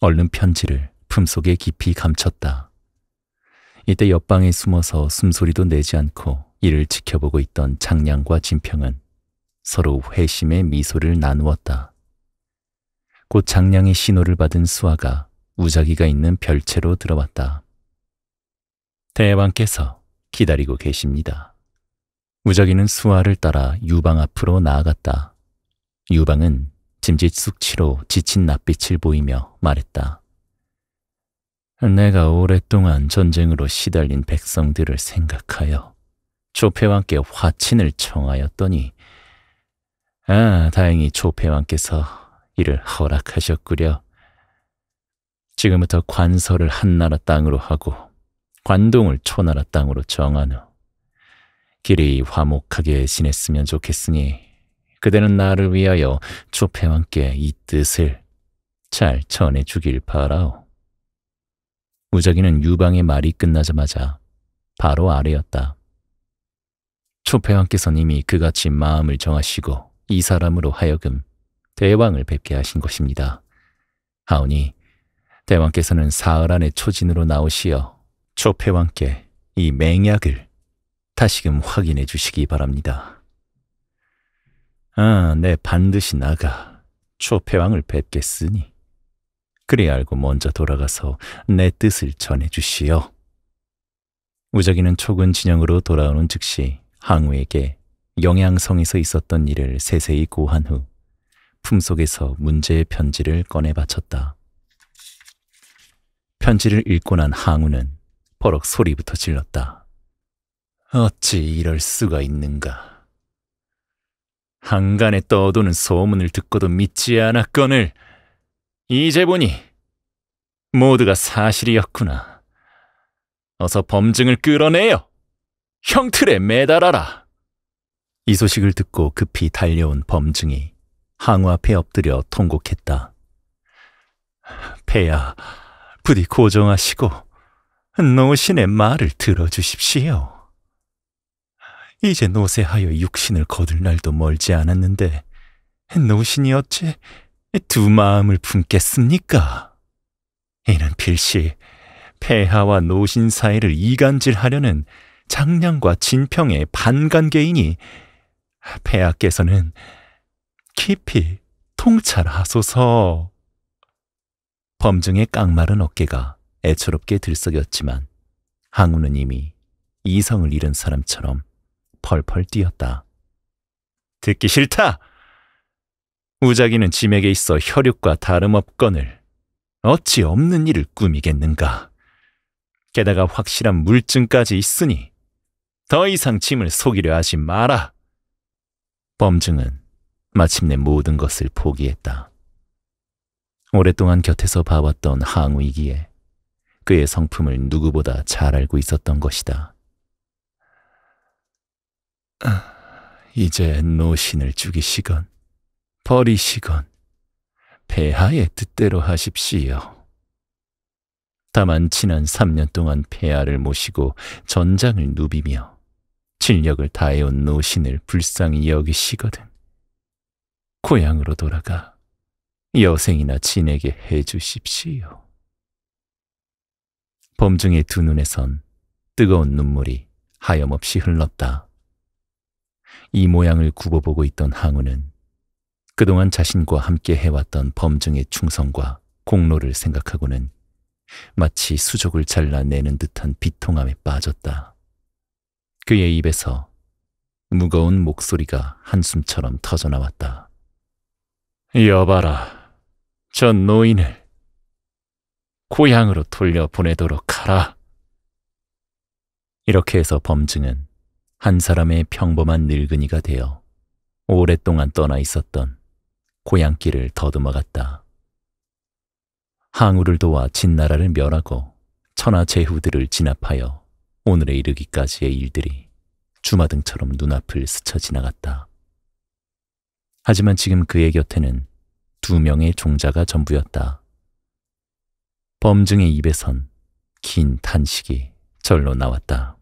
얼른 편지를 품속에 깊이 감췄다. 이때 옆방에 숨어서 숨소리도 내지 않고 이를 지켜보고 있던 장량과 진평은 서로 회심의 미소를 나누었다. 곧 장량의 신호를 받은 수아가 우자기가 있는 별채로 들어왔다. 대왕께서 기다리고 계십니다. 우자기는 수아를 따라 유방 앞으로 나아갔다. 유방은 짐짓 숙치로 지친 낯빛을 보이며 말했다. 내가 오랫동안 전쟁으로 시달린 백성들을 생각하여 조폐왕께 화친을 청하였더니 다행히 조폐왕께서 이를 허락하셨구려. 지금부터 관서를 한나라 땅으로 하고 관동을 초나라 땅으로 정한 후 길이 화목하게 지냈으면 좋겠으니 그대는 나를 위하여 조폐왕께 이 뜻을 잘 전해주길 바라오. 우자기는 유방의 말이 끝나자마자 바로 아래였다. 조폐왕께서는 이미 그같이 마음을 정하시고 이 사람으로 하여금 대왕을 뵙게 하신 것입니다. 하오니 대왕께서는 사흘 안에 초진으로 나오시어 조폐왕께 이 맹약을 다시금 확인해 주시기 바랍니다. 내 반드시 나가 조폐왕을 뵙겠으니 그리 알고 먼저 돌아가서 내 뜻을 전해주시오. 우자기는 촉은 진영으로 돌아오는 즉시 항우에게 영양성에서 있었던 일을 세세히 고한 후 품속에서 문제의 편지를 꺼내 바쳤다. 편지를 읽고 난 항우는 버럭 소리부터 질렀다. 어찌 이럴 수가 있는가. 한간에 떠도는 소문을 듣고도 믿지 않았거늘 이제 보니 모두가 사실이었구나. 어서 범증을 끌어내어 형틀에 매달아라. 이 소식을 듣고 급히 달려온 범증이 항우 앞에 엎드려 통곡했다. 폐하, 부디 고정하시고 노신의 말을 들어주십시오. 이제 노쇠하여 육신을 거둘 날도 멀지 않았는데 노신이 어째 두 마음을 품겠습니까? 이는 필시 폐하와 노신 사이를 이간질하려는 장량과 진평의 반간계이니 폐하께서는 깊이 통찰하소서. 범증의 깡마른 어깨가 애처롭게 들썩였지만 항우는 이미 이성을 잃은 사람처럼 펄펄 뛰었다. 듣기 싫다. 우자기는 짐에게 있어 혈육과 다름없거늘 어찌 없는 일을 꾸미겠는가. 게다가 확실한 물증까지 있으니 더 이상 짐을 속이려 하지 마라. 범증은 마침내 모든 것을 포기했다. 오랫동안 곁에서 봐왔던 항우이기에 그의 성품을 누구보다 잘 알고 있었던 것이다. 이제 노신을 죽이시건 버리시건 폐하의 뜻대로 하십시오. 다만 지난 3년 동안 폐하를 모시고 전장을 누비며 진력을 다해온 노신을 불쌍히 여기시거든 고향으로 돌아가 여생이나 지내게 해주십시오. 범증의 두 눈에선 뜨거운 눈물이 하염없이 흘렀다. 이 모양을 굽어보고 있던 항우는 그동안 자신과 함께 해왔던 범증의 충성과 공로를 생각하고는 마치 수족을 잘라내는 듯한 비통함에 빠졌다. 그의 입에서 무거운 목소리가 한숨처럼 터져나왔다. 여봐라, 저 노인을 고향으로 돌려보내도록 하라. 이렇게 해서 범증은 한 사람의 평범한 늙은이가 되어 오랫동안 떠나 있었던 고향길을 더듬어갔다. 항우를 도와 진나라를 멸하고 천하제후들을 진압하여 오늘에 이르기까지의 일들이 주마등처럼 눈앞을 스쳐 지나갔다. 하지만 지금 그의 곁에는 2명의 종자가 전부였다. 범증의 입에선 긴 탄식이 절로 나왔다.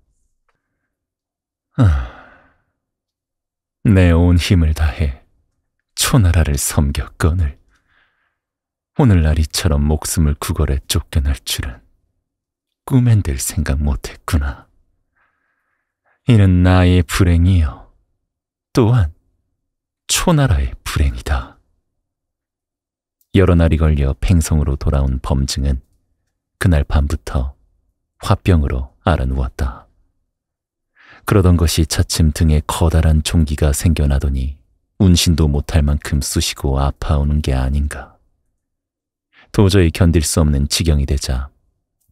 내 온 힘을 다해 초나라를 섬겼거늘 오늘날 이처럼 목숨을 구걸해 쫓겨날 줄은 꿈엔들 생각 못했구나. 이는 나의 불행이요 또한 초나라의 불행이다. 여러 날이 걸려 팽성으로 돌아온 범증은 그날 밤부터 화병으로 앓아누웠다. 그러던 것이 차츰 등에 커다란 종기가 생겨나더니 운신도 못할 만큼 쑤시고 아파오는 게 아닌가. 도저히 견딜 수 없는 지경이 되자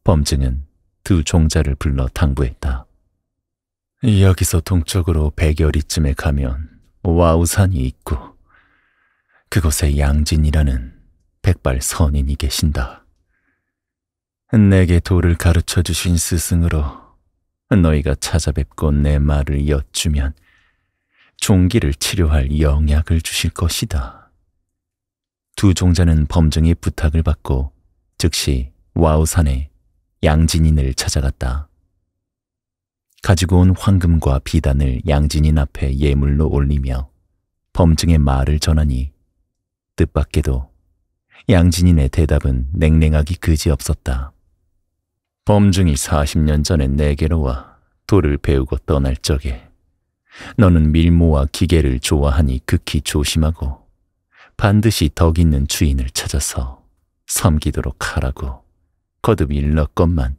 범증은 2 종자를 불러 당부했다. 여기서 동쪽으로 100여리쯤에 가면 와우산이 있고 그곳에 양진이라는 백발 선인이 계신다. 내게 도를 가르쳐 주신 스승으로 너희가 찾아뵙고 내 말을 엿주면 종기를 치료할 영약을 주실 것이다. 2 종자는 범증의 부탁을 받고 즉시 와우산에 양진인을 찾아갔다. 가지고 온 황금과 비단을 양진인 앞에 예물로 올리며 범증의 말을 전하니 뜻밖에도 양진인의 대답은 냉랭하기 그지없었다. 범증이 40년 전에 내게로 와 도를 배우고 떠날 적에 너는 밀모와 기계를 좋아하니 극히 조심하고 반드시 덕 있는 주인을 찾아서 섬기도록 하라고 거듭 일렀건만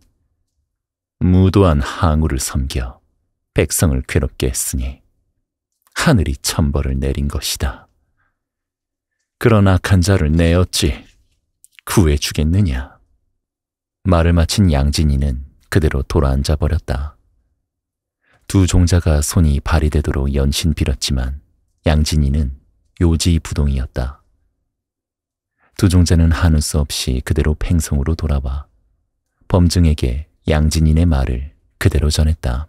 무도한 항우를 섬겨 백성을 괴롭게 했으니 하늘이 천벌을 내린 것이다. 그런 악한 자를 내 어찌 구해주겠느냐. 말을 마친 양진이는 그대로 돌아앉아 버렸다. 2 종자가 손이 발이 되도록 연신 빌었지만 양진이는 요지부동이었다. 2 종자는 한울 수 없이 그대로 팽성으로 돌아와 범증에게 양진인의 말을 그대로 전했다.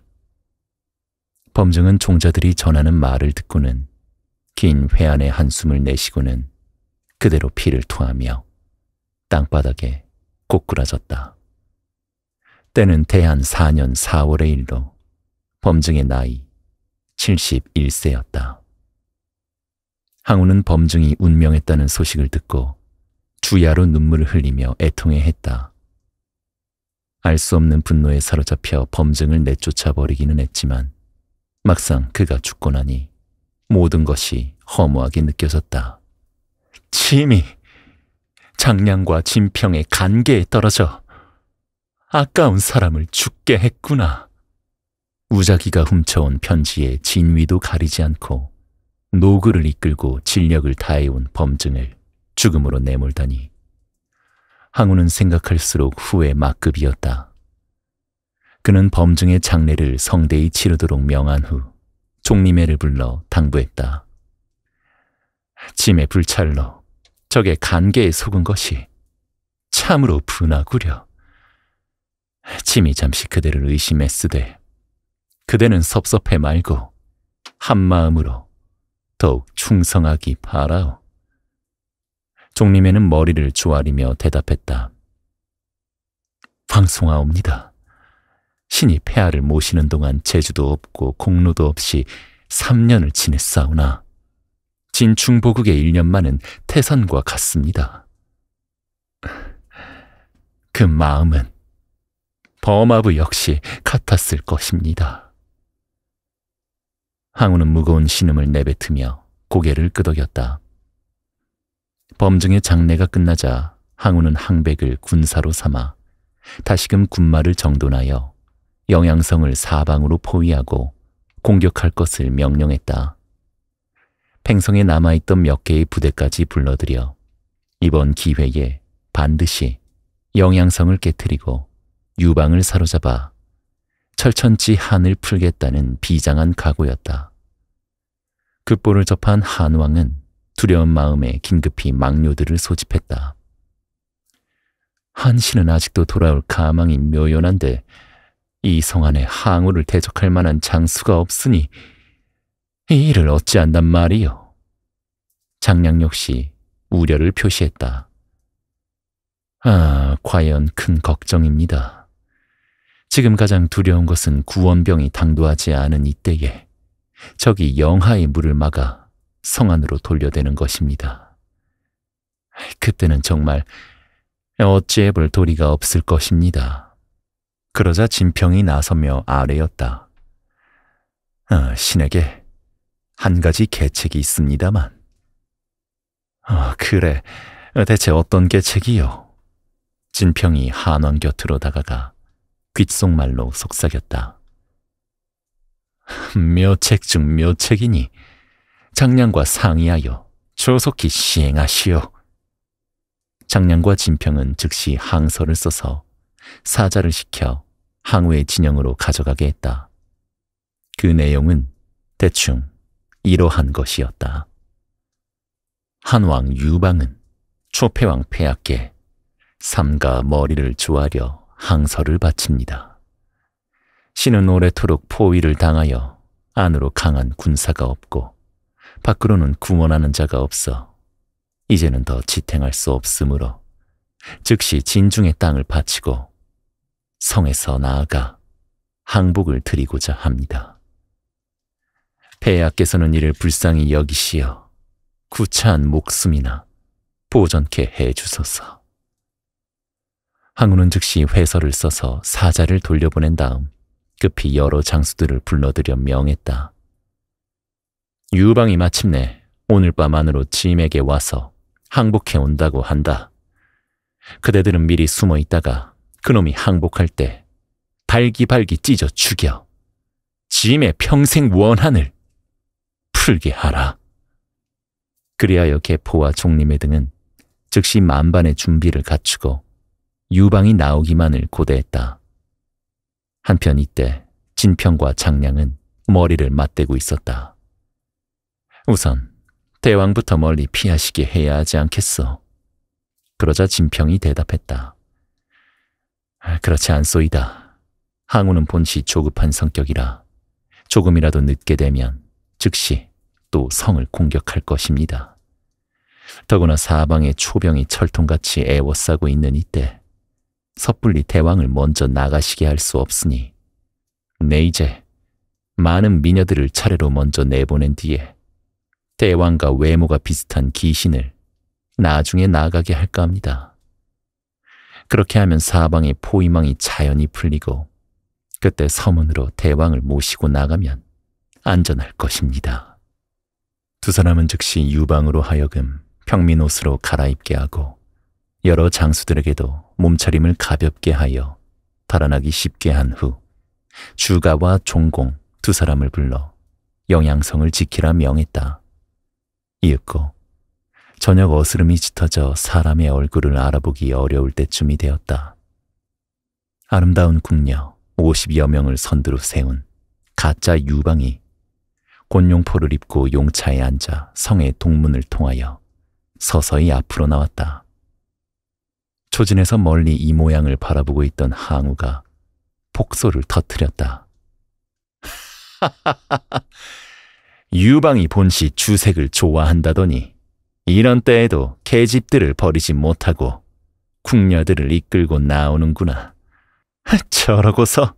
범증은 종자들이 전하는 말을 듣고는 긴 회한의 한숨을 내쉬고는 그대로 피를 토하며 땅바닥에 꼬꾸라졌다. 때는 대한 4년 4월의 일로 범증의 나이 71세였다. 항우는 범증이 운명했다는 소식을 듣고 주야로 눈물을 흘리며 애통해했다. 알 수 없는 분노에 사로잡혀 범증을 내쫓아 버리기는 했지만 막상 그가 죽고 나니 모든 것이 허무하게 느껴졌다. 짐이 장량과 진평의 간계에 떨어져 아까운 사람을 죽게 했구나. 우자기가 훔쳐온 편지에 진위도 가리지 않고 노그를 이끌고 진력을 다해온 범증을 죽음으로 내몰다니 항우는 생각할수록 후회 막급이었다. 그는 범증의 장례를 성대히 치르도록 명한 후 종리매를 불러 당부했다. 짐의 불찰로 적의 간계에 속은 것이 참으로 분하구려. 짐이 잠시 그대를 의심했으되 그대는 섭섭해 말고 한마음으로 더욱 충성하기 바라오. 종리매는 머리를 조아리며 대답했다. 방송하옵니다. 신이 폐하를 모시는 동안 재주도 없고 공로도 없이 3년을 지냈사오나 진충보국의 1년만은 태산과 같습니다. 그 마음은 범아부 역시 같았을 것입니다. 항우는 무거운 신음을 내뱉으며 고개를 끄덕였다. 범증의 장례가 끝나자 항우는 항백을 군사로 삼아 다시금 군마를 정돈하여 영양성을 사방으로 포위하고 공격할 것을 명령했다. 팽성에 남아있던 몇 개의 부대까지 불러들여 이번 기회에 반드시 영양성을 깨뜨리고 유방을 사로잡아 철천지 한을 풀겠다는 비장한 각오였다. 급보를 접한 한왕은 두려운 마음에 긴급히 망료들을 소집했다. 한신은 아직도 돌아올 가망이 묘연한데 이 성안에 항우를 대적할 만한 장수가 없으니 이 일을 어찌한단 말이요. 장량 역시 우려를 표시했다. 과연 큰 걱정입니다. 지금 가장 두려운 것은 구원병이 당도하지 않은 이때에 적이 영하의 물을 막아 성안으로 돌려대는 것입니다. 그때는 정말 어찌해 볼 도리가 없을 것입니다. 그러자 진평이 나서며 아뢰었다. 신에게 한 가지 계책이 있습니다만. 그래, 대체 어떤 계책이요? 진평이 한왕 곁으로 다가가 귓속말로 속삭였다. 묘책 중 묘책이니 장량과 상의하여 조속히 시행하시오. 장량과 진평은 즉시 항서를 써서 사자를 시켜 항우의 진영으로 가져가게 했다. 그 내용은 대충 이러한 것이었다. 한왕 유방은 초패왕 폐하께 삼가 머리를 조아려 항서를 바칩니다. 신은 오래토록 포위를 당하여 안으로 강한 군사가 없고 밖으로는 구원하는 자가 없어 이제는 더 지탱할 수 없으므로 즉시 진중의 땅을 바치고 성에서 나아가 항복을 드리고자 합니다. 폐하께서는 이를 불쌍히 여기시어 구차한 목숨이나 보전케 해주소서. 항우는 즉시 회서를 써서 사자를 돌려보낸 다음 급히 여러 장수들을 불러들여 명했다. 유방이 마침내 오늘 밤 안으로 짐에게 와서 항복해 온다고 한다. 그대들은 미리 숨어 있다가 그놈이 항복할 때 발기발기 찢어 죽여 짐의 평생 원한을 풀게 하라. 그리하여 계포와 종림의 등은 즉시 만반의 준비를 갖추고 유방이 나오기만을 고대했다. 한편 이때 진평과 장량은 머리를 맞대고 있었다. 우선 대왕부터 멀리 피하시게 해야 하지 않겠소? 그러자 진평이 대답했다. 그렇지 않소이다. 항우는 본시 조급한 성격이라 조금이라도 늦게 되면 즉시 또 성을 공격할 것입니다. 더구나 사방에 초병이 철통같이 애워싸고 있는 이때 섣불리 대왕을 먼저 나가시게 할 수 없으니 내 이제 많은 미녀들을 차례로 먼저 내보낸 뒤에 대왕과 외모가 비슷한 기신을 나중에 나가게 할까 합니다. 그렇게 하면 사방의 포위망이 자연히 풀리고 그때 서문으로 대왕을 모시고 나가면 안전할 것입니다. 두 사람은 즉시 유방으로 하여금 평민 옷으로 갈아입게 하고 여러 장수들에게도 몸차림을 가볍게 하여 달아나기 쉽게 한 후 주가와 종공 두 사람을 불러 영양성을 지키라 명했다. 이윽고 저녁 어스름이 짙어져 사람의 얼굴을 알아보기 어려울 때쯤이 되었다. 아름다운 궁녀 50여 명을 선두로 세운 가짜 유방이 곤용포를 입고 용차에 앉아 성의 동문을 통하여 서서히 앞으로 나왔다. 초진에서 멀리 이 모양을 바라보고 있던 항우가 폭소를 터뜨렸다. 유방이 본시 주색을 좋아한다더니 이런 때에도 계집들을 버리지 못하고 궁녀들을 이끌고 나오는구나. 저러고서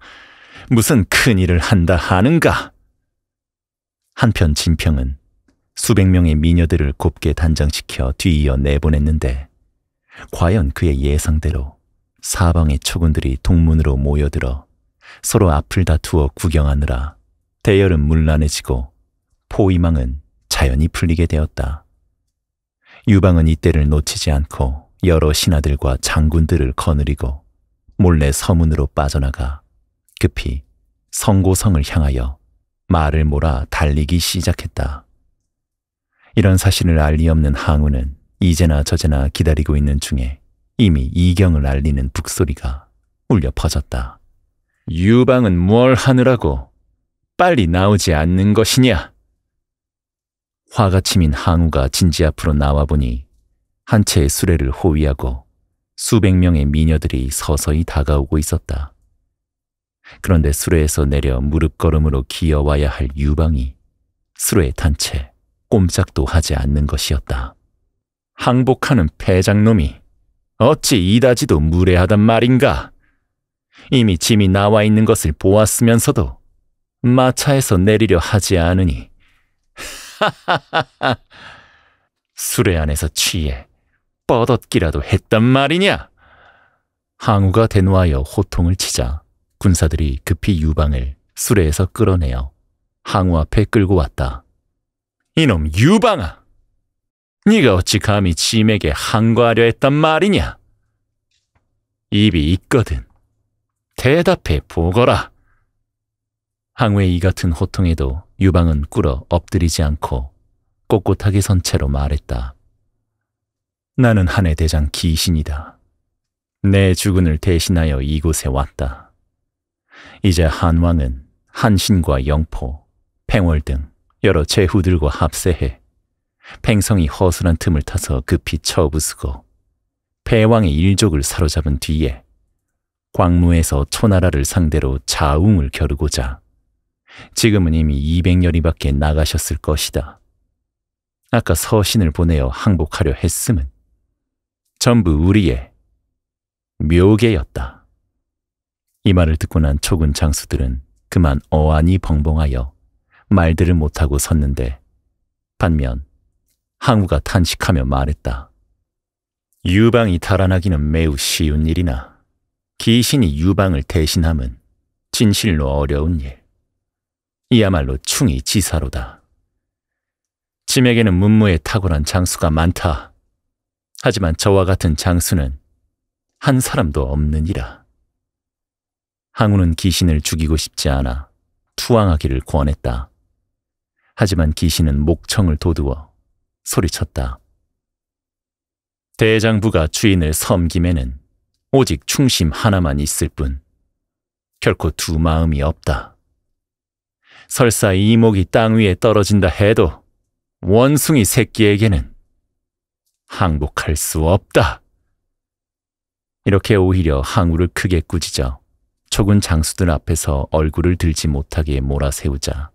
무슨 큰일을 한다 하는가? 한편 진평은 수백 명의 미녀들을 곱게 단장시켜 뒤이어 내보냈는데 과연 그의 예상대로 사방의 초군들이 동문으로 모여들어 서로 앞을 다투어 구경하느라 대열은 문란해지고 포위망은 자연히 풀리게 되었다. 유방은 이때를 놓치지 않고 여러 신하들과 장군들을 거느리고 몰래 서문으로 빠져나가 급히 성고성을 향하여 말을 몰아 달리기 시작했다. 이런 사실을 알 리 없는 항우는 이제나 저제나 기다리고 있는 중에 이미 이경을 알리는 북소리가 울려 퍼졌다. 유방은 뭘 하느라고 빨리 나오지 않는 것이냐? 화가 치민 항우가 진지 앞으로 나와보니 한 채의 수레를 호위하고 수백 명의 미녀들이 서서히 다가오고 있었다. 그런데 수레에서 내려 무릎걸음으로 기어와야 할 유방이 수레에 탄 채 꼼짝도 하지 않는 것이었다. 항복하는 패장놈이 어찌 이다지도 무례하단 말인가? 이미 짐이 나와 있는 것을 보았으면서도 마차에서 내리려 하지 않으니 수레 안에서 취해 뻗었기라도 했단 말이냐? 항우가 대노하여 호통을 치자 군사들이 급히 유방을 수레에서 끌어내어 항우 앞에 끌고 왔다. 이놈 유방아! 네가 어찌 감히 짐에게 항거하려 했단 말이냐? 입이 있거든 대답해 보거라. 항우의 이 같은 호통에도 유방은 꿇어 엎드리지 않고 꼿꼿하게 선 채로 말했다. 나는 한해 대장 기신이다. 내 주군을 대신하여 이곳에 왔다. 이제 한왕은 한신과 영포, 팽월 등 여러 제후들과 합세해 팽성이 허술한 틈을 타서 급히 쳐부수고 패왕의 일족을 사로잡은 뒤에 광무에서 초나라를 상대로 자웅을 겨루고자 지금은 이미 200여리밖에 나가셨을 것이다. 아까 서신을 보내어 항복하려 했음은 전부 우리의 묘계였다. 이 말을 듣고 난 초군 장수들은 그만 어안이 벙벙하여 말들을 못하고 섰는데 반면 항우가 탄식하며 말했다. 유방이 달아나기는 매우 쉬운 일이나 기신이 유방을 대신함은 진실로 어려운 일. 이야말로 충이 지사로다. 짐에게는 문무에 탁월한 장수가 많다. 하지만 저와 같은 장수는 한 사람도 없느니라. 항우는 기신을 죽이고 싶지 않아 투항하기를 권했다. 하지만 기신은 목청을 돋우어 소리쳤다. 대장부가 주인을 섬김에는 오직 충심 하나만 있을 뿐 결코 두 마음이 없다. 설사 이목이 땅 위에 떨어진다 해도 원숭이 새끼에게는 항복할 수 없다. 이렇게 오히려 항우를 크게 꾸짖어 초군 장수들 앞에서 얼굴을 들지 못하게 몰아세우자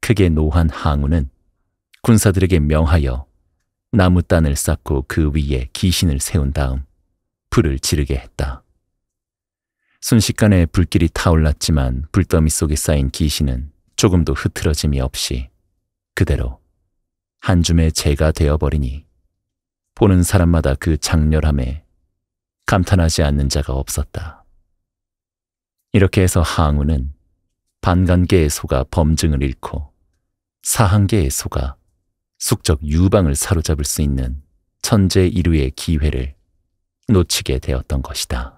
크게 노한 항우는 군사들에게 명하여 나무단을 쌓고 그 위에 기신을 세운 다음 불을 지르게 했다. 순식간에 불길이 타올랐지만 불더미 속에 쌓인 기신은 조금도 흐트러짐이 없이 그대로 한 줌의 재가 되어버리니 보는 사람마다 그 장렬함에 감탄하지 않는 자가 없었다. 이렇게 해서 항우는 반간계의 소가 범증을 잃고 사한계의 소가 숙적 유방을 사로잡을 수 있는 천재 이루의 기회를 놓치게 되었던 것이다.